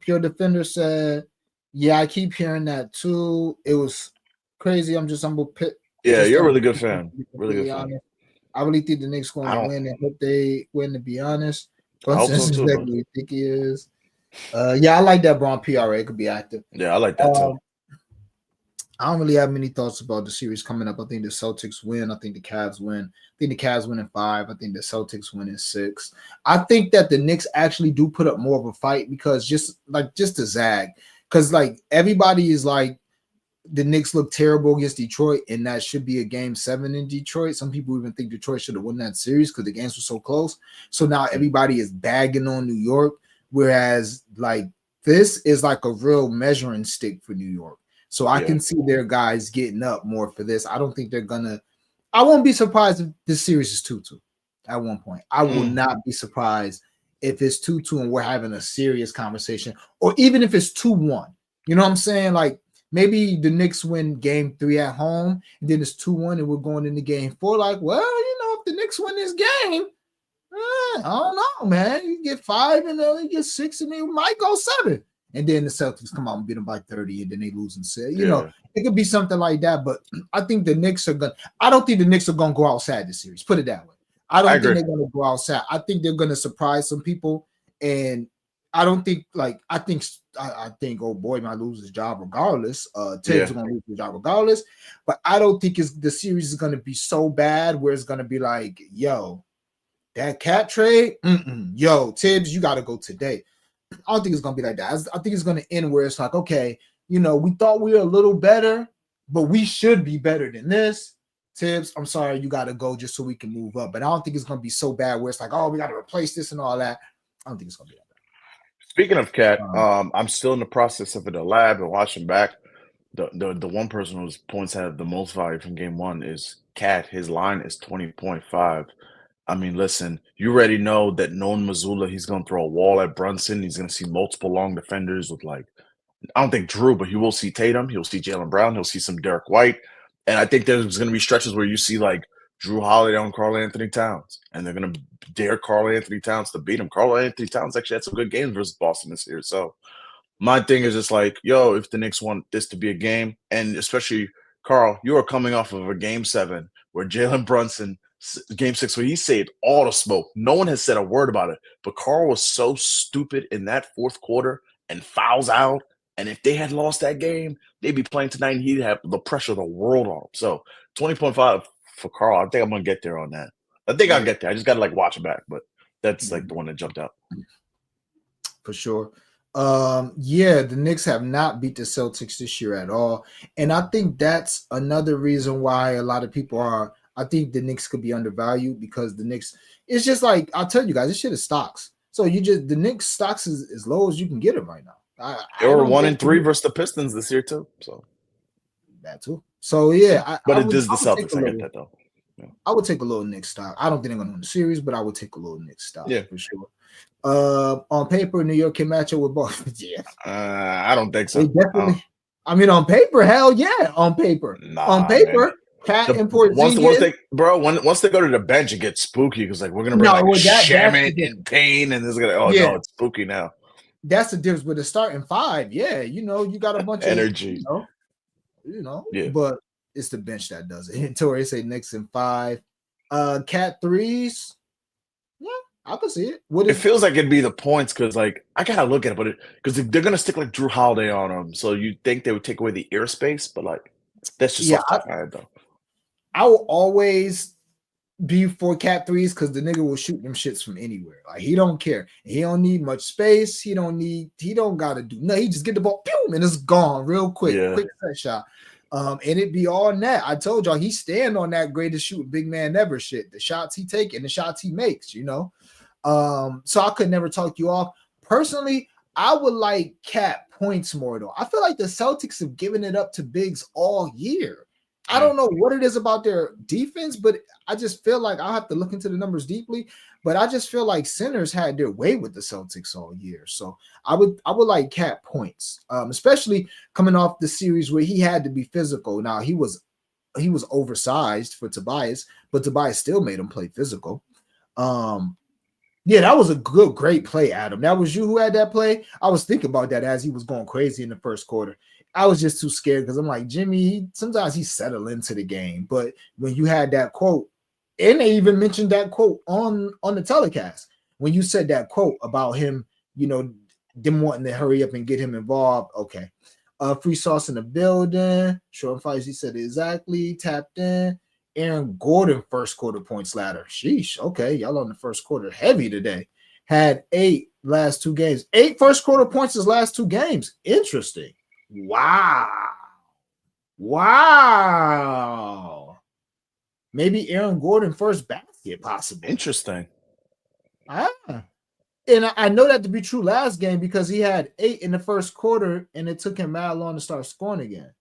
Pure Defender said, yeah, I keep hearing that too. It was crazy. I'm gonna pick. Yeah, you're a really good fan. Really good fan. I really think the Knicks going to win and hope they win, to be honest. But since exactly what you think he is. Yeah, I like that Braun PRA could be active. Yeah, I like that too. I don't really have many thoughts about the series coming up. I think the Celtics win. I think the Cavs win. I think the Cavs win in 5. I think the Celtics win in 6. I think that the Knicks actually do put up more of a fight because just to zag. Because like everybody is like the Knicks look terrible against Detroit, and that should be a game 7 in Detroit. Some people even think Detroit should have won that series because the games were so close. So now everybody is bagging on New York, whereas like this is like a real measuring stick for New York. So I can see their guys getting up more for this. I don't think they're gonna. I won't be surprised if this series is 2-2 at one point. I will not be surprised if it's 2-2 and we're having a serious conversation, or even if it's 2-1. You know what I'm saying? Like maybe the Knicks win game 3 at home, and then it's 2-1, and we're going into game 4. Like, well, if the Knicks win this game, I don't know, man. You get 5 and then you get 6, and they might go 7. And then the Celtics come out and beat them by 30, and then they lose and say, it could be something like that. But I think the Knicks are going to – I don't think the Knicks are going to go outside this series. Put it that way. I don't think they're going to go outside. I think they're going to surprise some people. And I don't think I think oh boy might lose his job regardless. Tibbs Yeah. is gonna lose his job regardless, but I don't think the series is gonna be so bad where it's gonna be like, yo, that cat trade, yo, Tibbs, you gotta go today. I don't think it's gonna be like that. I think it's gonna end where it's like, okay, we thought we were a little better, but we should be better than this. Tibbs, I'm sorry, you gotta go just so we can move up. But I don't think it's gonna be so bad where it's like, oh, we gotta replace this and all that. I don't think it's gonna be that. Speaking of Cat, Um, I'm still in the process of the lab and watching back. The one person whose points have the most value from game one is Cat. His line is 20.5. I mean, listen, you already know that knowing Missoula, he's going to throw a wall at Brunson. He's going to see multiple long defenders with I don't think Drew, but he will see Tatum. He'll see Jaylen Brown. He'll see some Derek White. And I think there's going to be stretches where you see Drew Holiday on Karl Anthony Towns, and they're going to dare Karl Anthony Towns to beat him. Karl Anthony Towns actually had some good games versus Boston this year. So my thing is just yo, if the Knicks want this to be a game, and especially Karl, you are coming off of a game 7 where Jalen Brunson, game 6, where he saved all the smoke. No one has said a word about it, but Karl was so stupid in that fourth quarter and fouls out. And if they had lost that game, they'd be playing tonight and he'd have the pressure of the world on him. So 20.5 for Karl. I think I'm going to get there on that. I think I'll get there. I just got to watch it back, but that's the one that jumped out. For sure. Yeah, the Knicks have not beat the Celtics this year at all. And I think that's another reason why a lot of people I think the Knicks could be undervalued because the Knicks, it's just I'll tell you guys, this shit is stocks. So the Knicks stocks is as low as you can get them right now. They were 1-3 versus the Pistons this year too. So that too. So yeah, but it is the Celtics. I get that though. Yeah. I would take a little Knicks stock. I don't think they're gonna win the series, but I would take a little Knicks stock for sure. On paper, New York can match up with Boston. Yeah, I don't think so. They definitely. I mean, on paper, hell yeah. On paper, Cat and Porzingis. Once they go to the bench, it gets spooky because we're gonna bring Shamet and Payne, and this is no, it's spooky now. That's the difference with the starting 5. Yeah, you got a bunch of energy. Yeah. But it's the bench that does it. Torrey say Knicks in 5. Cat 3s. Yeah, I can see it. It feels like it'd be the points because I gotta look at it, but because they're gonna stick Drew Holiday on them, so you'd think they would take away the airspace, but that's just off the head though. I will always be for Cat 3s because the nigga will shoot them shits from anywhere. He don't care. He don't need much space. He don't gotta do nothing. He just get the ball, boom, and it's gone real quick. Yeah. Quick set shot. And it be all net. I told y'all he stand on that greatest shoot big man ever shit. The shots he take and the shots he makes, So I could never talk you off. Personally, I would like Cat points more though. I feel like the Celtics have given it up to bigs all year. I don't know what it is about their defense, but I just feel like I'll have to look into the numbers deeply. But I just feel like centers had their way with the Celtics all year. So I would like Cat points, especially coming off the series where he had to be physical. Now he was oversized for Tobias, but Tobias still made him play physical. Yeah, that was a great play, Adam. That was you who had that play. I was thinking about that as he was going crazy in the first quarter. I was just too scared because I'm like, Jimmy, sometimes he settle into the game. But when you had that quote, and they even mentioned that quote on the telecast, when you said that quote about him, them wanting to hurry up and get him involved. Okay. Free sauce in the building. Short fights, he said exactly. Tapped in. Aaron Gordon first quarter points ladder. Sheesh. Okay. Y'all on the first quarter heavy today. Had 8 last 2 games. 8 first quarter points his last 2 games. Interesting. Wow. Maybe Aaron Gordon first basket possible. Interesting. And I know that to be true last game because he had 8 in the first quarter and it took him mad long to start scoring again.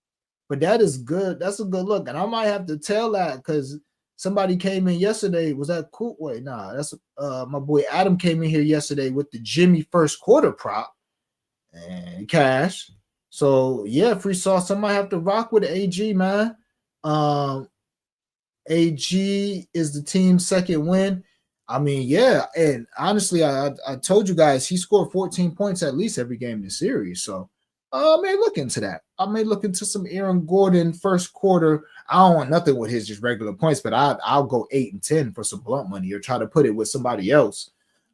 But that is good. That's a good look. And I might have to tell that because somebody came in yesterday. Was that cool? Wait, nah, that's my boy Adam came in here yesterday with the Jimmy first quarter prop and cash. So yeah, free sauce. I might have to rock with AG, man. AG is the team's second win. I mean, yeah, and honestly, I told you guys he scored 14 points at least every game in the series. So I may look into that. I may look into some Aaron Gordon first quarter. I don't want nothing with his just regular points, but I'll go 8 and 10 for some blunt money or try to put it with somebody else.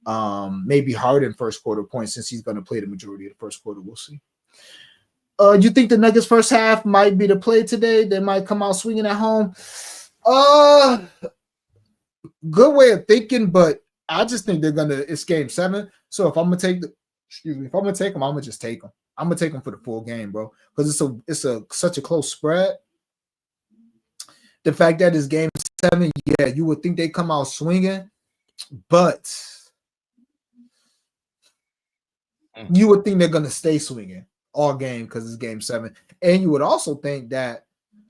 Maybe Harden first quarter points since he's going to play the majority of the first quarter. We'll see. You think the Nuggets first half might be the play today? They might come out swinging at home. Good way of thinking, but I just think it's game 7. So if I'm gonna take them, I'm gonna just take them. I'm gonna take them for the full game, bro, because it's such a close spread. The fact that it's game 7, yeah, you would think they come out swinging, but you would think they're gonna stay swinging all game because it's game 7, and you would also think that,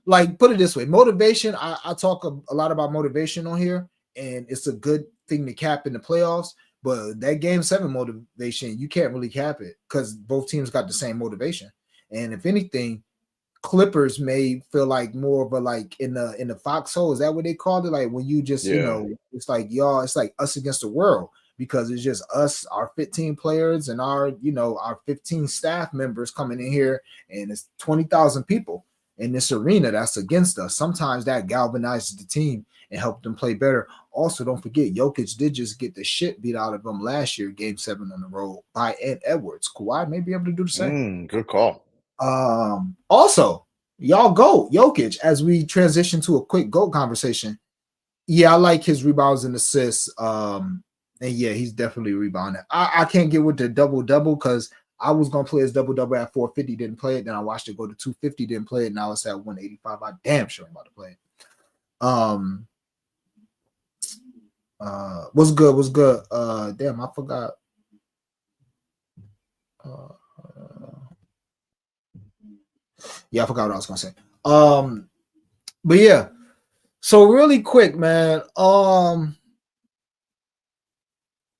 like, put it this way, motivation. I talk a lot about motivation on here, and it's a good thing to cap in the playoffs. But that game 7 motivation, you can't really cap it because both teams got the same motivation. And if anything, Clippers may feel like more of a, like, in the foxhole. Is that what they called it? Like when you just, it's like y'all, it's like us against the world, because it's just us, our 15 players, and our 15 staff members coming in here, and it's 20,000 people in this arena that's against us. Sometimes that galvanizes the team and helped them play better. Also, don't forget, Jokic did just get the shit beat out of him last year, game 7 on the road by Ed Edwards. Kawhi may be able to do the same. Good call. Also, y'all go Jokic as we transition to a quick GOAT conversation. Yeah, I like his rebounds and assists. And yeah, he's definitely rebounding. I can't get with the double-double because I was going to play his double-double at 450, didn't play it. Then I watched it go to 250, didn't play it. Now it's at 185. I damn sure I'm about to play it. What's good? Damn, I forgot. Yeah, I forgot what I was gonna say. But yeah, so really quick, man.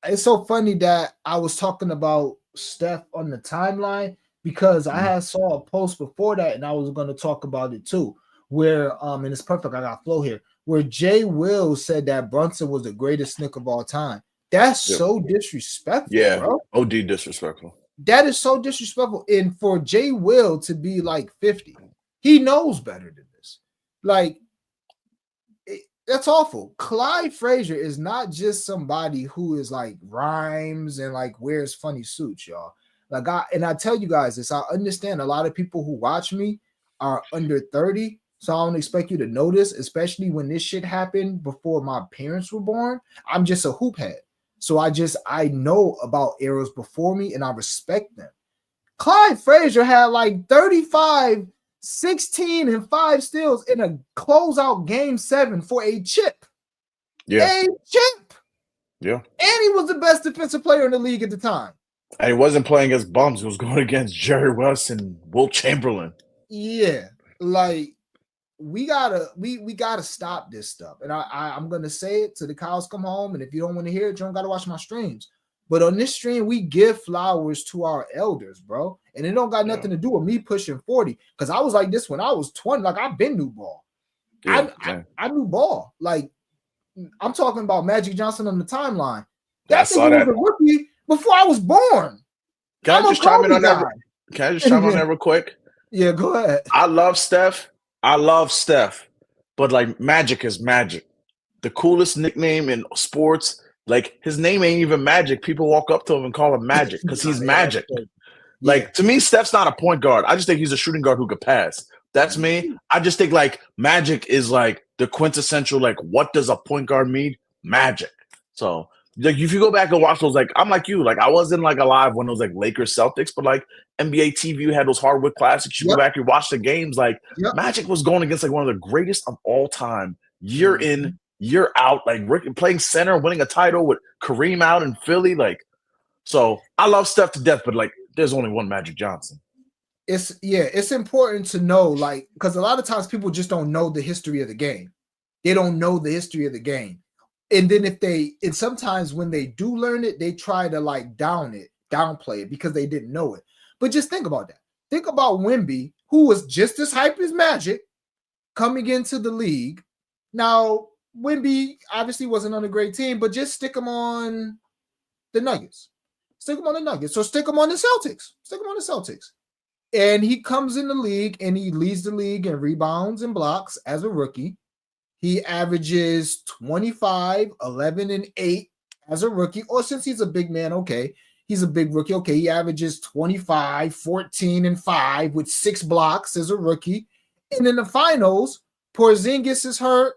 It's so funny that I was talking about Steph on the timeline because I had saw a post before that, and I was gonna talk about it too. Where and it's perfect. I got flow here. Where Jay Will said that Brunson was the greatest Knick of all time. That's so disrespectful, bro. OD disrespectful. That is so disrespectful. And for Jay Will to be like 50, he knows better than this. Like, that's awful. Clyde Frazier is not just somebody who is like rhymes and like wears funny suits, y'all. Like, I tell you guys this, I understand a lot of people who watch me are under 30. So I don't expect you to know this, especially when this shit happened before my parents were born. I'm just a hoop head. So I know about eras before me, and I respect them. Clyde Frazier had like 35, 16, and 5 steals in a closeout game 7 for a chip. Yeah. A chip. Yeah. And he was the best defensive player in the league at the time. And he wasn't playing against bums. He was going against Jerry West and Wilt Chamberlain. Yeah. Like, we gotta stop this stuff, and I'm gonna say it till the cows come home. And if you don't want to hear it, you don't gotta watch my streams. But on this stream, we give flowers to our elders, bro, and it don't got nothing to do with me pushing 40. Because I was like this when I was 20. Like, I've been new ball. I knew ball. Like, I'm talking about Magic Johnson on the timeline. That thing was a rookie before I was born. Can I just chime in on that? Can I just chime on that real quick? Yeah, go ahead. I love Steph, but like Magic is Magic. The coolest nickname in sports, like his name ain't even Magic. People walk up to him and call him Magic because he's Magic. Like, to me, Steph's not a point guard. I just think he's a shooting guard who could pass. That's me. I just think like Magic is like the quintessential, like, what does a point guard mean? Magic. So like, if you go back and watch those, like, I'm like you, like, I wasn't like alive when it was like Lakers Celtics, but like NBA TV, you had those hardwood classics. You go back and watch the games, like Magic was going against like one of the greatest of all time, year in, year out, like playing center, winning a title with Kareem out in Philly. Like, so I love Steph to death, but like, there's only one Magic Johnson. It's important to know, like, because a lot of times people just don't know the history of the game. They don't know the history of the game. And then and sometimes when they do learn it, they try to like downplay it because they didn't know it. But just think about that. Think about Wemby, who was just as hype as Magic coming into the league. Now, Wemby obviously wasn't on a great team, but just stick him on the Nuggets. Stick him on the Nuggets. So stick him on the Celtics. And he comes in the league and he leads the league in rebounds and blocks as a rookie. He averages 25, 11, and 8 as a rookie, or since he's a big man, okay, he's a big rookie. Okay, he averages 25, 14, and 5 with 6 blocks as a rookie. And in the finals, Porzingis is hurt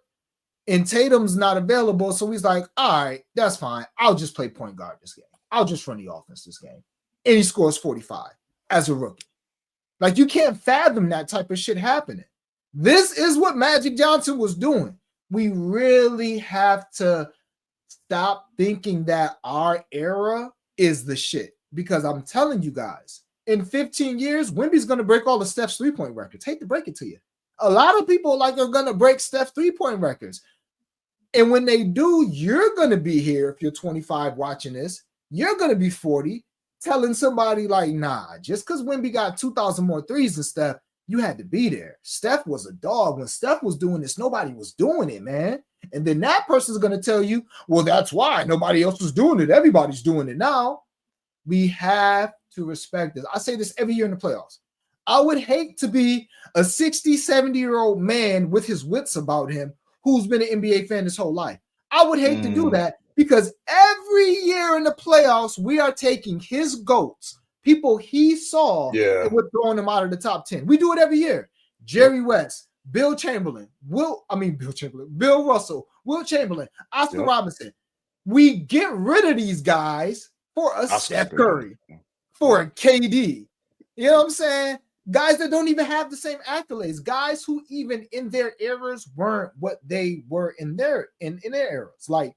and Tatum's not available. So he's like, all right, that's fine. I'll just play point guard this game. I'll just run the offense this game. And he scores 45 as a rookie. Like, you can't fathom that type of shit happening. This is what Magic Johnson was doing. We really have to stop thinking that our era is the shit, because I'm telling you guys, in 15 years, Wemby's going to break all of Steph's three-point records. Hate to break it to you. A lot of people are going to break Steph's three-point records. And when they do, you're going to be here, if you're 25 watching this, you're going to be 40 telling somebody like, nah, just because Wemby got 2,000 more threes than Steph, you had to be there. Steph was a dog. When Steph was doing this, nobody was doing it, man. And then that person's going to tell you, well, that's why nobody else was doing it. Everybody's doing it now. We have to respect this. I say this every year in the playoffs. I would hate to be a 60, 70-year-old man with his wits about him who's been an NBA fan his whole life. I would hate to do that, because every year in the playoffs, we are taking his GOATs, people he saw, and we're throwing them out of the top 10. We do it every year. Jerry West, Bill Russell, Will Chamberlain, Oscar Robinson. We get rid of these guys for a Steph Curry, for a KD. You know what I'm saying? Guys that don't even have the same accolades, guys who even in their eras weren't what they were in their eras. Like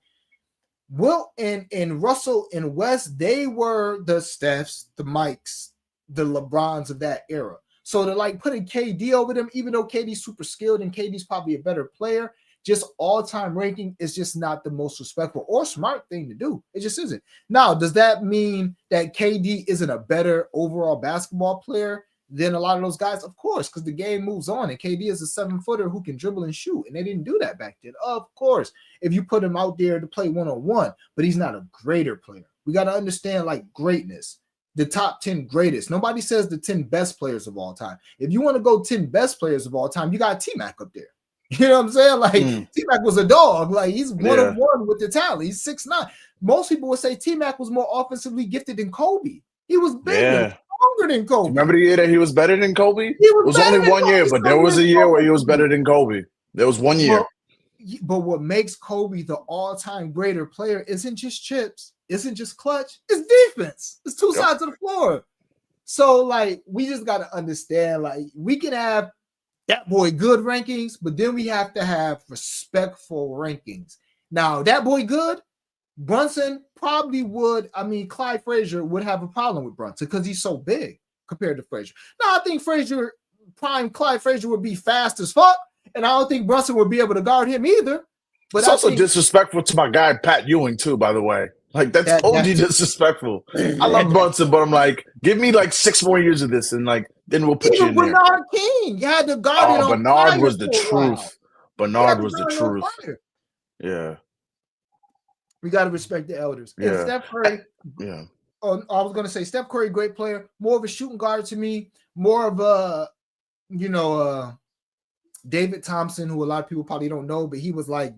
Will and Russell and West, they were the Stephs, the Mikes, the LeBrons of that era. So to like putting KD over them, even though KD's super skilled and KD's probably a better player, just all-time ranking is just not the most respectful or smart thing to do. It just isn't. Now, does that mean that KD isn't a better overall basketball player than a lot of those guys? Of course, because the game moves on, and KD is a 7-footer who can dribble and shoot, and they didn't do that back then. Of course, if you put him out there to play one-on-one, but he's not a greater player. We got to understand, like, greatness. The top 10 greatest. Nobody says the 10 best players of all time. If you want to go 10 best players of all time, you got T-Mac up there. You know what I'm saying? Like, T-Mac was a dog. Like, he's one-on-one with the talent. He's 6'9". Most people would say T-Mac was more offensively gifted than Kobe. He was bigger, stronger than Kobe. Remember the year that he was better than Kobe? It was only 1 year, but there was a year where he was better than Kobe. There was 1 year. But what makes Kobe the all-time greater player isn't just chips, isn't just clutch, it's defense. It's two sides of the floor. So, like, we just got to understand, like, we can have that boy good rankings, but then we have to have respectful rankings. Now, that boy good, Brunson probably would. I mean, Clyde Frazier would have a problem with Brunson because he's so big compared to Frazier. Now, I think Clyde Frazier would be fast as fuck, and I don't think Brunson would be able to guard him either. But it's also disrespectful to my guy Pat Ewing too, by the way. Like, that's totally disrespectful. I love Brunson, but I'm like, give me like 6 more years of this, and like then we'll put you in there. Bernard King, you had to guard it on Bernard was the truth. Bernard was the truth. Yeah. We got to respect the elders. And Steph Curry, I was going to say Steph Curry, great player, more of a shooting guard to me, more of a, David Thompson, who a lot of people probably don't know, but he was like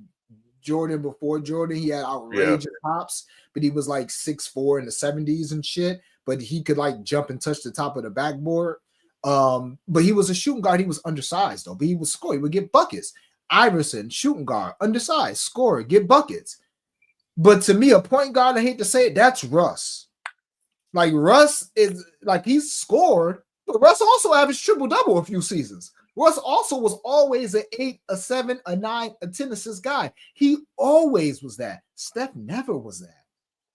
Jordan before Jordan. He had outrageous hops, but he was like 6'4" in the 70s and shit, but he could like jump and touch the top of the backboard. But he was a shooting guard. He was undersized though, but he would score. He would get buckets. Iverson, shooting guard, undersized, scorer, get buckets. But to me, a point guard, I hate to say it, that's Russ. Like, Russ is like, he's scored, but Russ also averaged triple-double a few seasons. Russ also was always an 8, a 7, a 9, a 10 assist guy. He always was that. Steph never was that.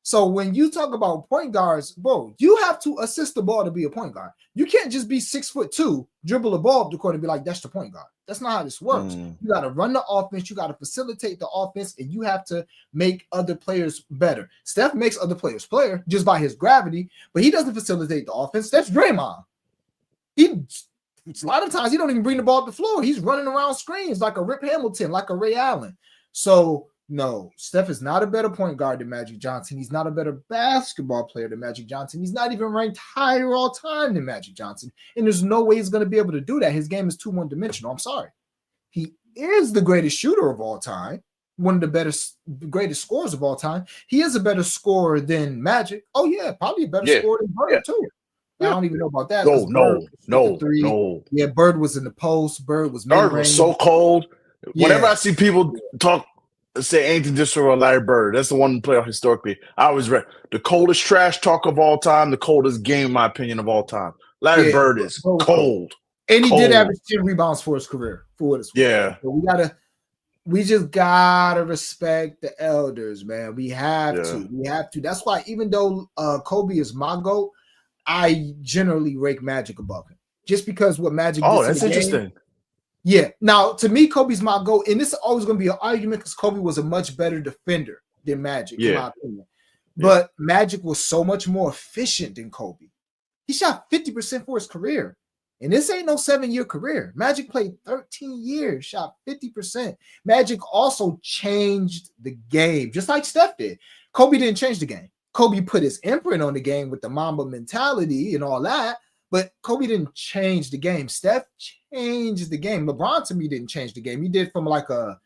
So when you talk about point guards, bro, you have to assist the ball to be a point guard. You can't just be 6'2", dribble the ball up the court and be like, that's the point guard. That's not how this works. You got to run the offense. You got to facilitate the offense, and you have to make other players better. Steph makes other players player just by his gravity, but he doesn't facilitate the offense. That's Draymond. A lot of times he don't even bring the ball up the floor. He's running around screens like a Rip Hamilton, like a Ray Allen. So, no, Steph is not a better point guard than Magic Johnson. He's not a better basketball player than Magic Johnson. He's not even ranked higher all time than Magic Johnson. And there's no way he's going to be able to do that. His game is too one-dimensional. I'm sorry. He is the greatest shooter of all time. one of the greatest scorers of all time. He is a better scorer than Magic. Oh yeah, probably a better scorer than Bird too. I don't even know about that. No. Yeah, Bird was in the post. Bird was Bird was so cold. Yeah. Whenever I see people say anything disrespectful Larry Bird, that's the one player historically I always read. The coldest trash talk of all time, the coldest game, in my opinion, of all time. Larry Bird is cold. And he did average 10 rebounds for his career. For what it's worth. Yeah. So we just gotta respect the elders, man. We have to. We have to. That's why even though Kobe is my GOAT, I generally rank Magic above him. Just because what Magic did. Oh, that's interesting. Yeah. Now, to me, Kobe's my GOAT, and this is always going to be an argument because Kobe was a much better defender than Magic, in my opinion. But Magic was so much more efficient than Kobe. He shot 50% for his career, and this ain't no 7-year career. Magic played 13 years, shot 50%. Magic also changed the game, just like Steph did. Kobe didn't change the game. Kobe put his imprint on the game with the Mamba mentality and all that, but Kobe didn't change the game. Steph changed the game. LeBron, to me, didn't change the game. He did from like a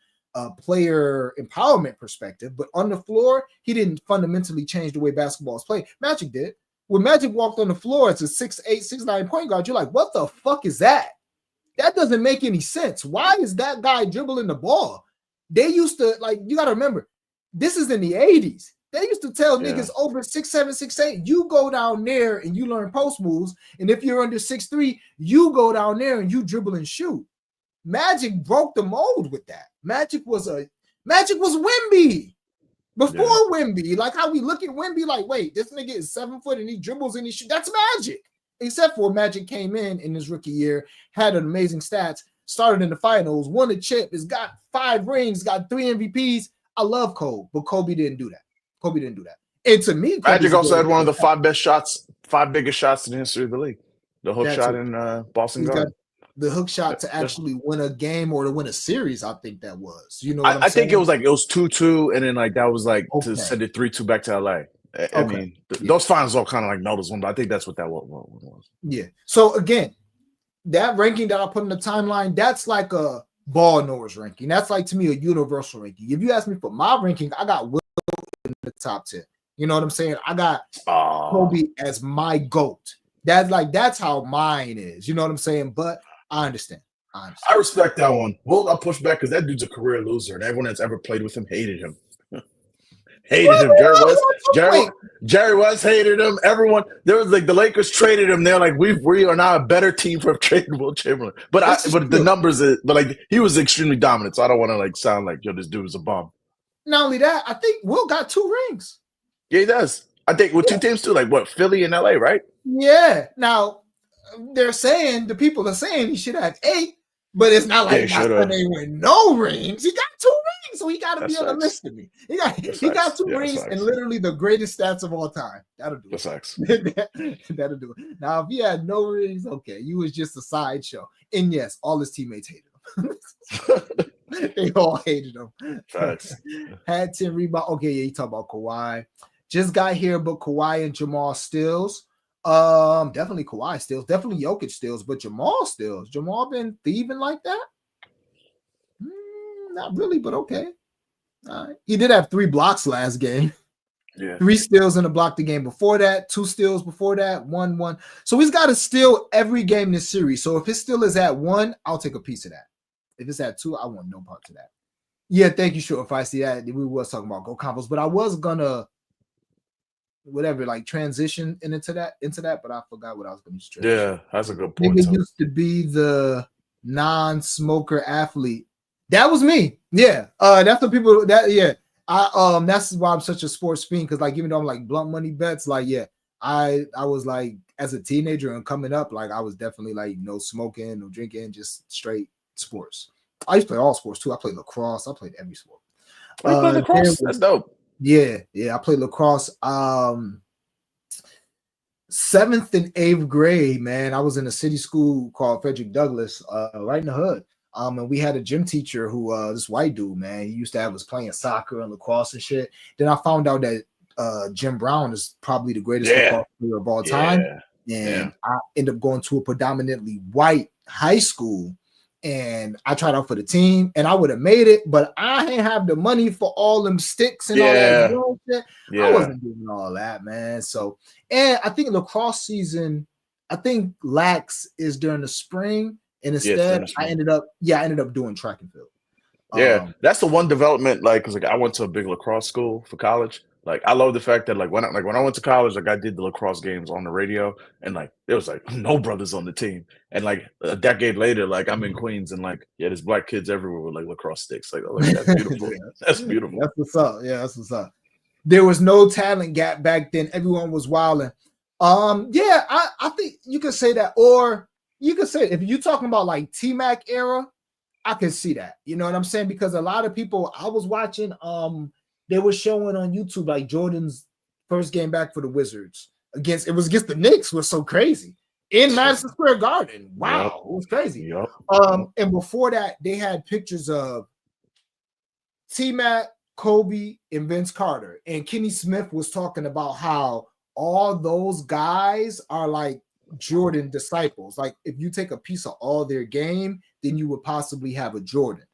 player empowerment perspective, but on the floor, he didn't fundamentally change the way basketball is played. Magic did. When Magic walked on the floor as a 6'8", 6'9" point guard, you're like, what the fuck is that? That doesn't make any sense. Why is that guy dribbling the ball? They used to, like, you got to remember, this is in the 80s. They used to tell niggas over 6'7", 6'8", you go down there and you learn post moves. And if you're under 6'3", you go down there and you dribble and shoot. Magic broke the mold with that. Magic was Wemby. Before Wemby, like how we look at Wemby, like, wait, this nigga is 7 foot and he dribbles and he shoots. That's Magic. Except for Magic came in his rookie year, had an amazing stats, started in the finals, won a chip, has got 5 rings, got 3 MVPs. I love Kobe, but Kobe didn't do that. Kobe didn't do that. And to me, Magic also had one of the 5 biggest shots in the history of the league. The hook shot in Boston Garden. The hook shot to actually win a game or to win a series, I think that was. You know, I think it was 2-2, and then like that was like to send it 3-2 back to LA. I mean, those finals all kind of like noticed one, but I think that's what that was. Yeah. So again, that ranking that I put in the timeline, that's like a ball knowers ranking. That's like, to me, a universal ranking. If you ask me for my ranking, I got Will in the top 10. You know what I'm saying? I got Kobe as my GOAT. That's how mine is. You know what I'm saying? But I understand. I respect that one. Will got pushed back because that dude's a career loser, and everyone that's ever played with him hated him. Jerry West hated him. Everyone, there was like the Lakers traded him. They're like, we are now a better team for trading Will Chamberlain. But the numbers, but like he was extremely dominant. So I don't want to like sound like this dude is a bum. Not only that, I think Will got 2 rings. Yeah, he does. I think with 2 teams too, like what, Philly and LA, right? Yeah. Now the people are saying he should have 8. But it's not like my son ain't win no rings. He got 2 rings, so he got to be on the list of me. He got 2 rings and literally the greatest stats of all time. That'll do it. That'll do it. Now, if he had no rings, okay, you was just a sideshow. And yes, all his teammates hated him. They all hated him. Facts. Had 10 rebounds. Okay, yeah, you talk about Kawhi. Just got here, but Kawhi and Jamal Stills. Definitely Kawhi steals, definitely Jokic steals, but Jamal steals. Jamal been thieving like that? Not really, but okay. All right. He did have 3 blocks last game. Yeah. 3 steals in the block the game before that, 2 steals before that, 1. So he's got to steal every game this series. So if his steal is at 1, I'll take a piece of that. If it's at 2, I want no part of that. Yeah, thank you, sure. If I see that, we was talking about Go Combos, but I was gonna transition into that, but I forgot what I was going to say. Yeah, that's a good point. Nigga used to be the non-smoker athlete. That was me. Yeah. That's the people that's why I'm such a sports fiend, because like even though I'm like blunt money bets, like I was like as a teenager and coming up, like I was definitely like no smoking, no drinking, just straight sports. I used to play all sports too. I played lacrosse, I played every sport. You played lacrosse? That's dope. Yeah, I played lacrosse. 7th and 8th grade, man. I was in a city school called Frederick Douglass, right in the hood. And we had a gym teacher who, this white dude, man, he used to have us playing soccer and lacrosse and shit. Then I found out that Jim Brown is probably the greatest lacrosse player of all time. And I ended up going to a predominantly white high school. and I tried out for the team, and I would have made it, but I ain't have the money for all them sticks and all that bullshit. Yeah. I wasn't doing all that, man. So, and I think lacrosse season, I think lax is during the spring, and instead I ended up doing track and field. Yeah, that's the one development, like, because like I went to a big lacrosse school for college. Like, I love the fact that when I went to college, like I did the lacrosse games on the radio, and like there was like no brothers on the team. And like a decade later, like I'm in Queens, and like there's black kids everywhere with like lacrosse sticks. Like that's beautiful. That's beautiful. That's what's up. Yeah, that's what's up. There was no talent gap back then. Everyone was wilding. Yeah, I think you could say that, or you could say if you're talking about like T-Mac era, I can see that. You know what I'm saying? Because a lot of people I was watching, they were showing on YouTube like Jordan's first game back for the Wizards against the Knicks was so crazy in Madison Square Garden. Wow, it was crazy. And before that, they had pictures of T-Mac, Kobe, and Vince Carter. And Kenny Smith was talking about how all those guys are like Jordan disciples. Like if you take a piece of all their game, then you would possibly have a Jordan.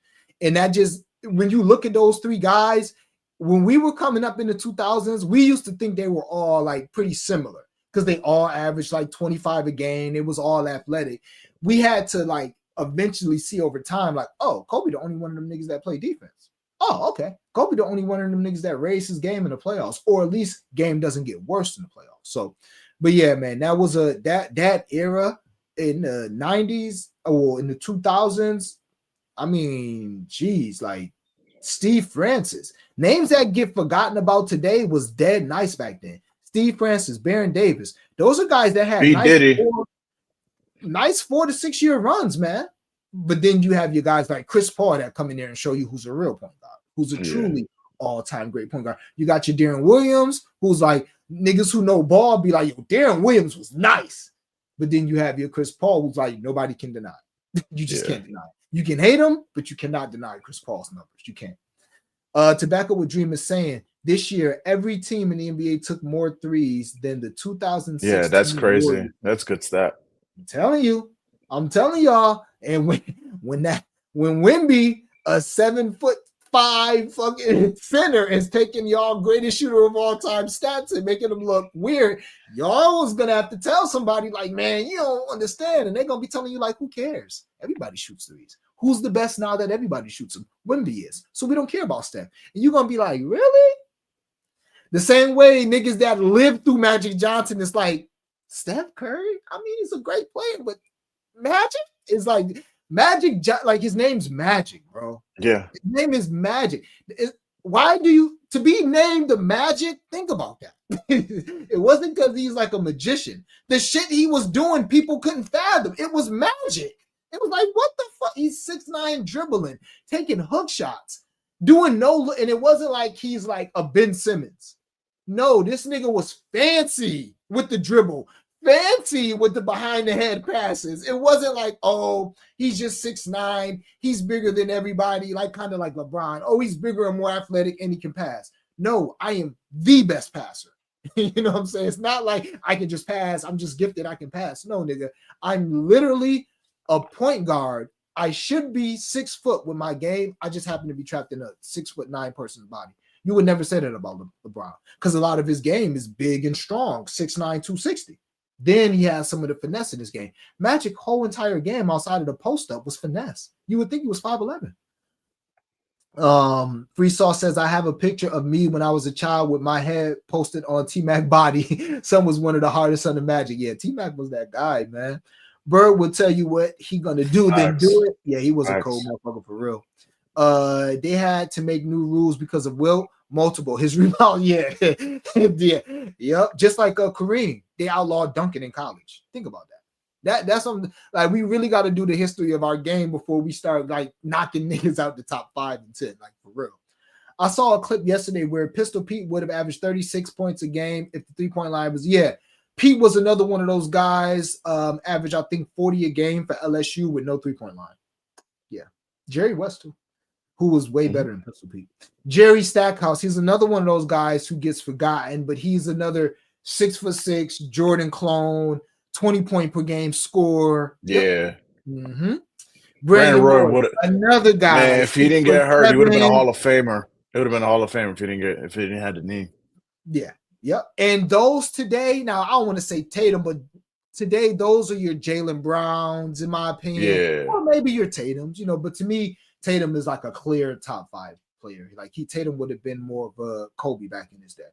And that just, when you look at those three guys, when we were coming up in the 2000s, we used to think they were all like pretty similar because they all averaged like 25 a game. It was all athletic. We had to like eventually see over time, like, oh, Kobe the only one of them niggas that play defense. Oh, okay. Kobe the only one of them niggas that raised his game in the playoffs, or at least game doesn't get worse in the playoffs. So, but yeah, man, that was that era in the 90s or in the 2000s. I mean, geez, like Steve Francis. Names that get forgotten about today was dead nice back then. Steve Francis, Baron Davis. Those are guys that had nice 4 to 6 year runs, man. But then you have your guys like Chris Paul that come in there and show you who's a real point guard, who's a truly all-time great point guard. You got your Deron Williams, who's like niggas who know ball be like, yo, Deron Williams was nice. But then you have your Chris Paul, who's like nobody can deny. You just can't deny it. You can hate him, but you cannot deny Chris Paul's numbers. You can't. Tobacco with Dream is saying this year every team in the NBA took more threes than the 2006. Yeah, that's crazy. Warriors. That's good stat. I'm telling y'all. And when Wemby, a 7'5" fucking center, is taking y'all greatest shooter of all time stats and making them look weird, y'all was gonna have to tell somebody like, man, you don't understand, and they're gonna be telling you like, who cares? Everybody shoots threes. Who's the best now that everybody shoots them? Wemby is. So we don't care about Steph. And you're gonna be like, really? The same way niggas that lived through Magic Johnson is like, Steph Curry? I mean, he's a great player, but Magic is like Magic, like his name's Magic, bro. Yeah. His name is Magic. Why do you, to be named the Magic, think about that. It wasn't because he's like a magician. The shit he was doing, people couldn't fathom. It was magic. It was like, what the fuck? He's 6'9", dribbling, taking hook shots, doing and it wasn't like he's like a Ben Simmons. No, this nigga was fancy with the dribble, fancy with the behind the head passes. It wasn't like, oh, he's just 6'9", he's bigger than everybody, like kind of like LeBron. Oh, he's bigger and more athletic and he can pass. No, I am the best passer. You know what I'm saying? It's not like I can just pass. I'm just gifted. I can pass. No, nigga. I'm literally a point guard. I should be 6 foot with my game. I just happen to be trapped in a 6'9" person's body. You would never say that about LeBron because a lot of his game is big and strong, 6'9", 260. Then he has some of the finesse in his game. Magic whole entire game outside of the post up was finesse. You would think he was 5'11". Free Sauce says, I have a picture of me when I was a child with my head posted on T-Mac body. Some was one of the hardest on the Magic. Yeah, T-Mac was that guy, man. Bird will tell you what he gonna do, then do it. Yeah, he was a cold motherfucker for real. They had to make new rules because of Wilt. Multiple his rebound, yeah. Yep. Just like Kareem, they outlawed dunking in college. Think about that. That's something like we really got to do the history of our game before we start like knocking niggas out the top 5 and 10, like for real. I saw a clip yesterday where Pistol Pete would have averaged 36 points a game if the 3-point line was Pete was another one of those guys, average, I think, 40 a game for LSU with no 3-point line. Yeah. Jerry West, too, who was way better than Pistol Pete. Jerry Stackhouse, he's another one of those guys who gets forgotten, but he's another 6'6" Jordan clone, 20 point per game scorer. Yeah. Mm-hmm. Brandon Roy Roy, would another guy. man, if he didn't get hurt, he would have been a 6'7". Hall of Famer. It would have been a Hall of Famer if he didn't have the knee. Yeah. Yep. And those today, now I don't want to say Tatum, but today those are your Jaylen Browns, in my opinion. Yeah. Or maybe your Tatums, but to me, Tatum is like a clear top 5 player. Like Tatum would have been more of a Kobe back in his day.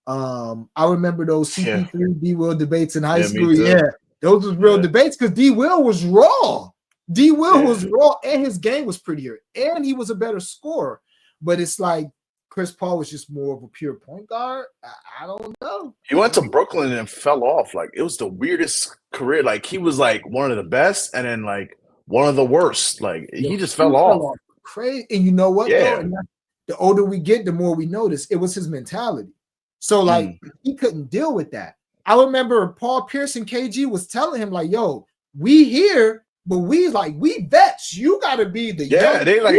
I remember those CP3 D Will debates in high school. Yeah, those was real debates because D Will was raw. D Will was raw, and his game was prettier, and he was a better scorer. But it's like Chris Paul was just more of a pure point guard. I don't know. He went to Brooklyn and fell off. Like, it was the weirdest career. Like, he was like one of the best, and then like one of the worst. Like, he just fell off. Crazy. And you know what? Yeah. Though? The older we get, the more we notice it was his mentality. So like he couldn't deal with that. I remember Paul Pierce and KG was telling him like, "Yo, we here, but we vets. You got to be the they like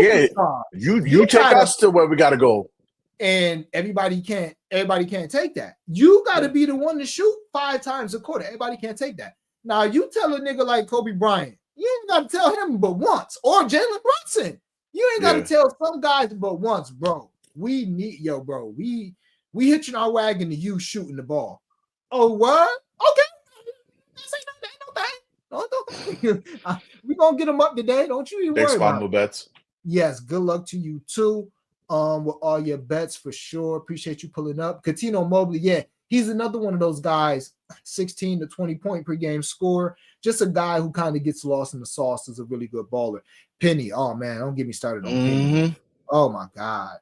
you take us to where we got to go." And everybody can't take that. You got to be the one to shoot 5 times a quarter. Everybody can't take that. Now you tell a nigga like Kobe Bryant, you ain't got to tell him but once, or Jalen Brunson. You ain't got to tell some guys but once, bro. We need bro. We hitching our wagon to you shooting the ball. Oh, what? Okay. This ain't no thing. We're going to get them up today. Don't you even worry about it. Bets. Yes, good luck to you too with all your bets for sure. Appreciate you pulling up. Coutinho Mobley, he's another one of those guys, 16 to 20 point per game scorer. Just a guy who kind of gets lost in the sauce, is a really good baller. Penny, oh man, don't get me started on Penny. Oh my God.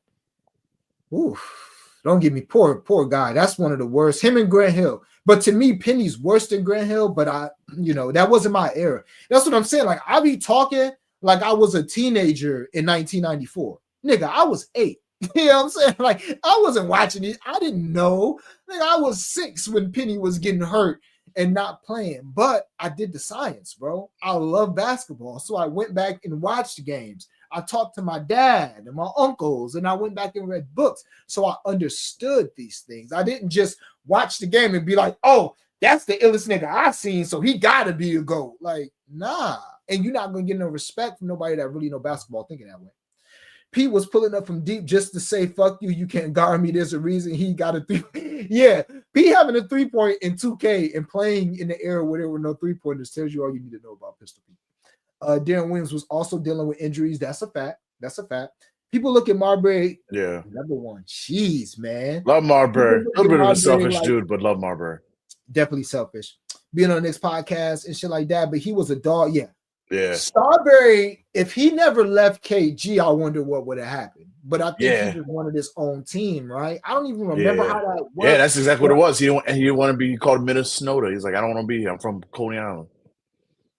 Oof. Don't get me poor guy. That's one of the worst. Him and Grant Hill. But to me, Penny's worse than Grant Hill. But that wasn't my era. That's what I'm saying. Like I be talking like I was a teenager in 1994. Nigga, I was 8. You know what I'm saying? Like I wasn't watching it. I didn't know. Like I was 6 when Penny was getting hurt and not playing. But I did the science, bro. I love basketball. So I went back and watched the games. I talked to my dad and my uncles, and I went back and read books. So I understood these things. I didn't just watch the game and be like, oh, that's the illest nigga I've seen, so he got to be a GOAT. Like, nah. And you're not going to get no respect from nobody that really know basketball thinking that way. Pete was pulling up from deep just to say, fuck you, you can't guard me. There's a reason he got a 3. Yeah, Pete having a 3-point in 2K and playing in the era where there were no 3-pointers tells you all you need to know about Pistol Pete. Darren Williams was also dealing with injuries. That's a fact. People look at Marbury. Yeah. Number one. Jeez, man. Love Marbury. A little bit of a selfish dude, but love Marbury. Definitely selfish. Being on the next podcast and shit like that. But he was a dog. Yeah. Yeah. Starbury, if he never left KG, I wonder what would have happened. But I think he just wanted his own team, right? I don't even remember how that worked. Yeah, that's exactly what it was. He didn't want to be called Minnesota. He's like, I don't want to be here. I'm from Coney Island.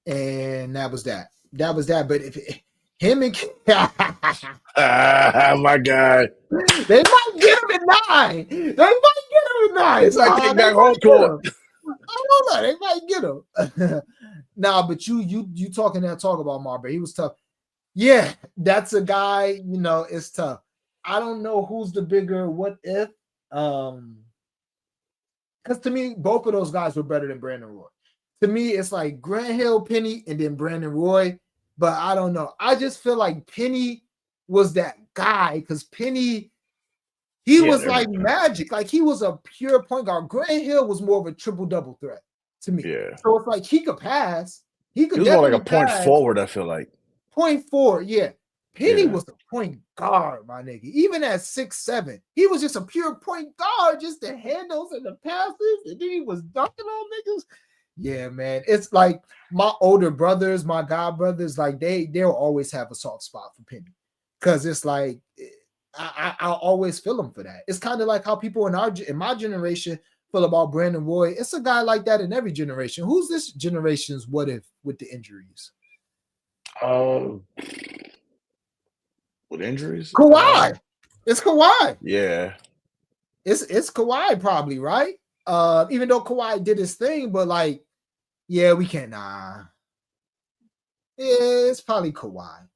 And that was that. But if him and my God, they might get him at 9. It's like getting back home court. I don't know. They might get him. Nah, but you talking that talk about Marbury. He was tough. Yeah, that's a guy. It's tough. I don't know who's the bigger what if. Because to me, both of those guys were better than Brandon Roy. To me, it's like Grant Hill, Penny, and then Brandon Roy. But I don't know. I just feel like Penny was that guy because Penny, he was like magic. Like he was a pure point guard. Grant Hill was more of a triple-double threat to me. Yeah. So it's like he could pass. He was more like a point forward, I feel like. Point forward, yeah. Penny was a point guard, my nigga. Even at 6'7", he was just a pure point guard, just the handles and the passes, and then he was dunking on niggas. Yeah, man. It's like my older brothers, my god brothers, like they'll always have a soft spot for Penny. Because it's like I'll always feel them for that. It's kind of like how people in my generation feel about Brandon Roy. It's a guy like that in every generation. Who's this generation's what if with the injuries? With injuries? Kawhi. It's Kawhi. Yeah. It's Kawhi probably, right? Even though Kawhi did his thing, but like, yeah, we can't. Nah. Yeah, it's probably Kawhi.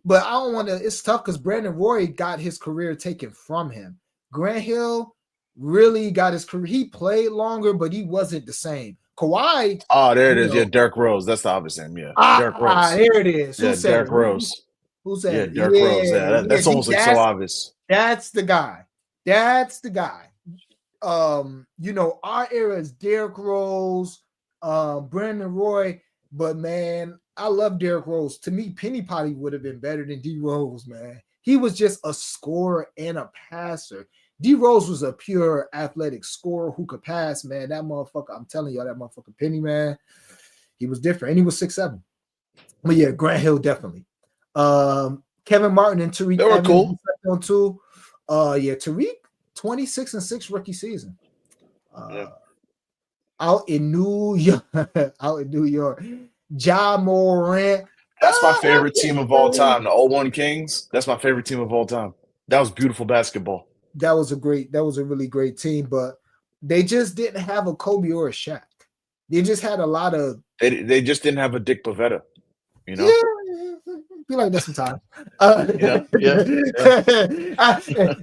But I don't want to. It's tough because Brandon Roy got his career taken from him. Grant Hill really got his career. He played longer, but he wasn't the same. Kawhi. Oh, there it You is. Yeah, know, Derrick Rose. That's the obvious name. Yeah, Derrick Rose. here it is. Who Yeah, said it? Derrick Rose. Who Yeah, said it? Derrick Rose. Yeah, Yeah. that's almost like so obvious. That's the guy. That's the guy. You know, our era is Derrick Rose, Brandon Roy, but man, I love Derrick Rose. To me, Penny Potty would have been better than D Rose, man. He was just a scorer and a passer. D Rose was a pure athletic scorer who could pass, man. That motherfucker, I'm telling y'all, that motherfucker Penny, man, he was different. And he was 6'7". But yeah, Grant Hill definitely. Kevin Martin and Tariq They were Evans cool. on too. Yeah, Tariq 26-6 rookie season. Out in New York, Ja Morant. That's my favorite team of all time. The 01 Kings. That's my favorite team of all time. That was beautiful basketball. That was a really great team, but they just didn't have a Kobe or a Shaq. They just had a lot of. They just didn't have a Dick Pavetta, you know. Yeah, be like this sometimes. Yeah.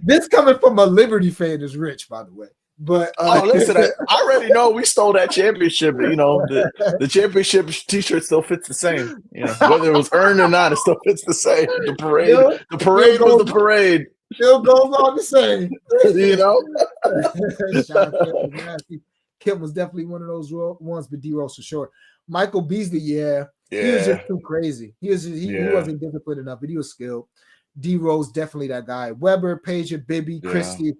This coming from a Liberty fan is rich, by the way. But listen, I already know we stole that championship. You know, the championship T-shirt still fits the same. You know, whether it was earned or not, it still fits the same. The parade was the parade. Still goes on the same. You know, Kim was definitely one of those ones, but D Rose for sure. Michael Beasley, he was just too crazy. He wasn't disciplined enough, but he was skilled. D Rose, definitely that guy. Weber, Peja, Bibby, Christie.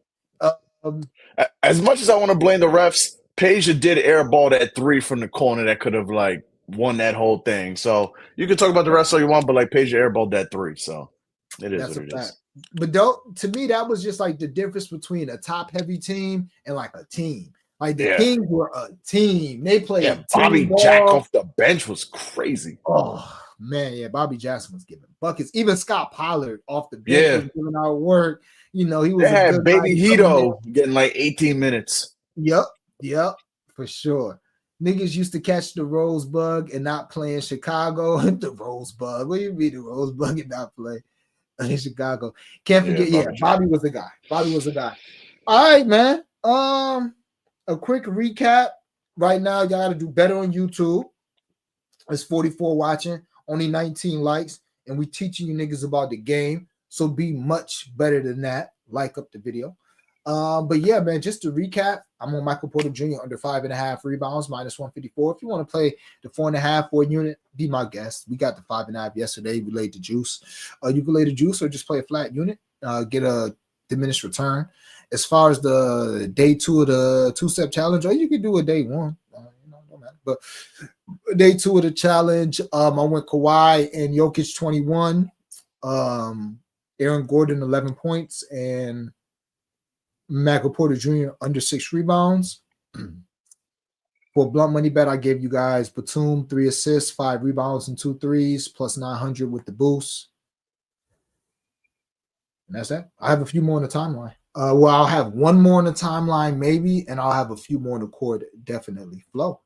As much as I want to blame the refs, Peja did airball that 3 from the corner that could have like won that whole thing. So you can talk about the refs all you want, but like Peja airballed that 3. So it is what it is. But to me, that was just like the difference between a top-heavy team and like a team. Like the Kings were a team. They played. Yeah, Bobby Jack off the bench was crazy. Oh man, yeah, Bobby Jackson was giving buckets. Even Scott Pollard off the bench was giving out work. You know, he was. They had Baby Hito getting like 18 minutes. Yep, for sure. Niggas used to catch the Rosebug and not play in Chicago. The Rosebug. What do you mean the Rosebug and not play in Chicago? Can't forget. Bobby was the guy. All right, man. A quick recap. Right now, y'all got to do better on YouTube. It's 44 watching, only 19 likes, and we teaching you niggas about the game. So be much better than that. Like up the video. But yeah, man, just to recap, I'm on Michael Porter Jr. under 5.5 rebounds, -154. If you want to play the 4.5 unit, be my guest. We got the 5.5 yesterday. We laid the juice. You can lay the juice or just play a flat unit, get a diminished return. As far as the day 2 of the 2-step challenge, or you can do a day 1. Don't matter. But day 2 of the challenge, I went Kawhi and Jokic 21, Aaron Gordon 11 points, and Michael Porter Jr. under 6 rebounds. For Blunt Money Bet, I gave you guys Batum 3 assists, 5 rebounds, and 2 threes, plus 900 with the boost. And that's that. I have a few more on the timeline. I'll have one more on the timeline, maybe, and I'll have a few more on the court, definitely. Flo,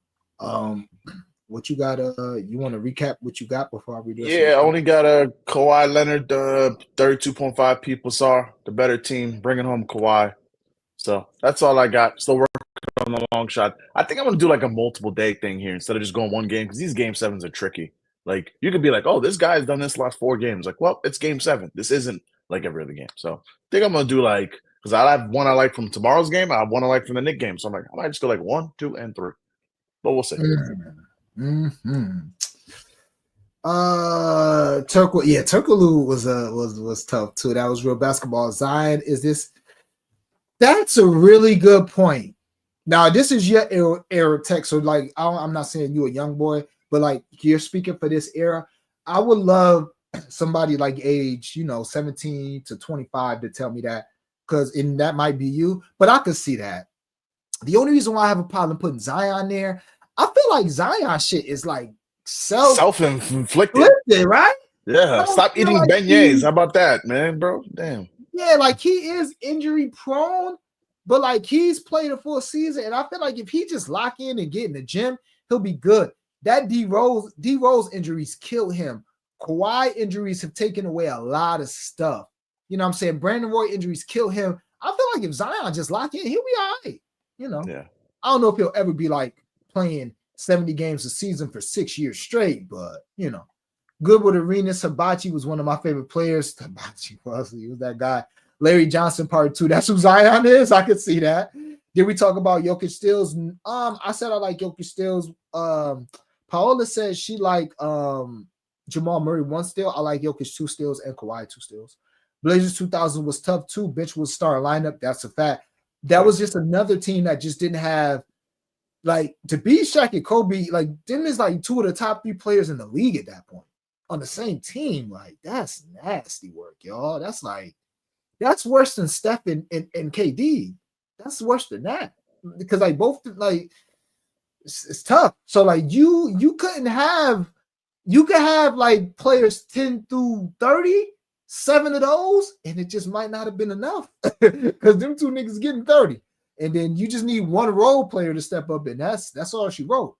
what you got? You want to recap what you got before I read this? Yeah, I only got a Kawhi Leonard, 32.5 people saw the better team, bringing home Kawhi. So that's all I got. Still working on the long shot. I think I'm going to do like a multiple day thing here instead of just going one game because these game 7s are tricky. Like you could be like, oh, this guy's done this last 4 games. Like, well, it's game 7. This isn't like every other game. So I think I'm going to do like, because I have one I like from tomorrow's game. I have one I like from the Knicks game. So I'm like, I might just go like 1, 2, and 3. But we'll see. Turkoglu was tough too. That was real basketball. Zion, that's a really good point. Now, this is your era tech. So, like, I'm not saying you a young boy, but like you're speaking for this era. I would love somebody like age, 17 to 25 to tell me that, because that might be you, but I could see that. The only reason why I have a problem putting Zion there, I feel like Zion shit is like self-inflicted, right? Yeah, stop eating like beignets. How about that, man, bro? Damn. Yeah, like he is injury prone, but like he's played a full season, and I feel like if he just lock in and get in the gym, he'll be good. That D Rose injuries kill him. Kawhi injuries have taken away a lot of stuff. You know what I'm saying? Brandon Roy injuries kill him. I feel like if Zion just lock in, he'll be all right. Yeah. I don't know if he'll ever be like playing 70 games a season for 6 years straight, but you know, good with Arenas. Hibachi was one of my favorite players. Hibachi was, he was that guy. Larry Johnson, part 2. That's who Zion is. I could see that. Did we talk about Jokic Stills? I said I like Jokic Stills. Paola says she like Jamal Murray 1 steal. I like Jokic 2 steals and Kawhi 2 steals. Blazers 2000 was tough too. Bitch was star lineup. That's a fact. That was just another team that just didn't have, like, to beat Shaq and Kobe. Like, them is like 2 of the top 3 players in the league at that point on the same team. Like, that's nasty work, y'all. That's worse than Steph and KD. That's worse than that, because like both, like, it's tough. So like you could have like players 10 through 30, 7 of those, and it just might not have been enough because them 2 niggas getting 30, and then you just need 1 role player to step up, and that's all she wrote.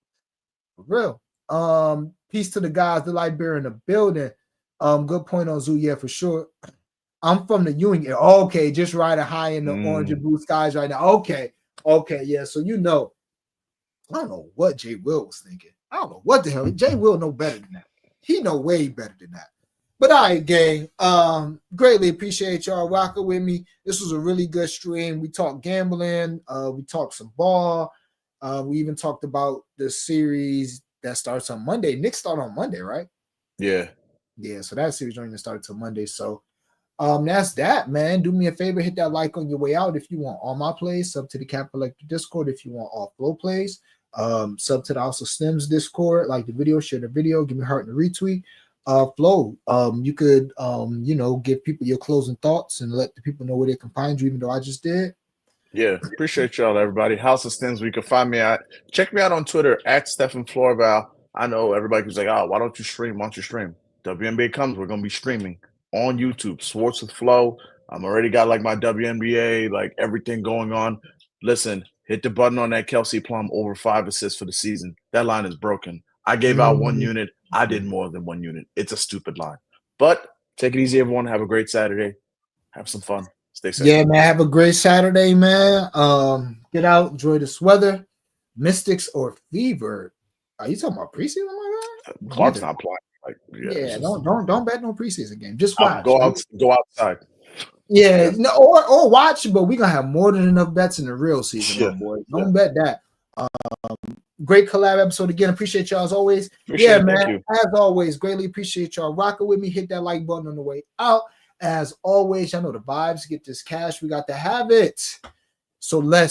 For real. Peace to the guys, the light bearer in the building. Good point on Zoo, yeah, for sure. I'm from the Union. Okay, just riding high in the orange and blue skies right now. Okay, yeah. So I don't know what Jay Will was thinking. I don't know what the hell. Jay Will know better than that. He know way better than that. But all right, gang. Greatly appreciate y'all rocking with me. This was a really good stream. We talked gambling. We talked some ball. We even talked about the series that starts on Monday. Knicks start on Monday, right? Yeah. So that series don't even start until Monday. So that's that, man. Do me a favor, hit that like on your way out if you want all my plays. Sub to the Cap Collector Discord if you want all flow plays. Sub to the Also Stems Discord. Like the video, share the video, give me a heart and a retweet. Flow. You could give people your closing thoughts and let the people know where they can find you, even though I just did. Yeah, appreciate y'all, everybody. House of Stems, we can find me at. Check me out on Twitter at Stephen Florval. I know everybody was like, "Oh, why don't you stream? Why don't you stream?" WNBA comes, we're gonna be streaming on YouTube. Sports with Flow. I'm already got like my WNBA, like everything going on. Listen, hit the button on that Kelsey Plum over 5 assists for the season. That line is broken. I gave out 1 unit. I did more than 1 unit. It's a stupid line. But take it easy, everyone. Have a great Saturday. Have some fun. Stay safe. Yeah, man. Have a great Saturday, man. Get out, enjoy this weather. Mystics or Fever. Are you talking about preseason? Oh my God. Clark's not playing. Like, don't bet no preseason game. Just watch. Go outside. Yeah, no, or watch, but we're gonna have more than enough bets in the real season, my boy. Don't bet that. Great collab episode again. Appreciate y'all as always. Man. As always, greatly appreciate y'all rocking with me. Hit that like button on the way out. As always, y'all know the vibes. Get this cash. We got to have it. So let's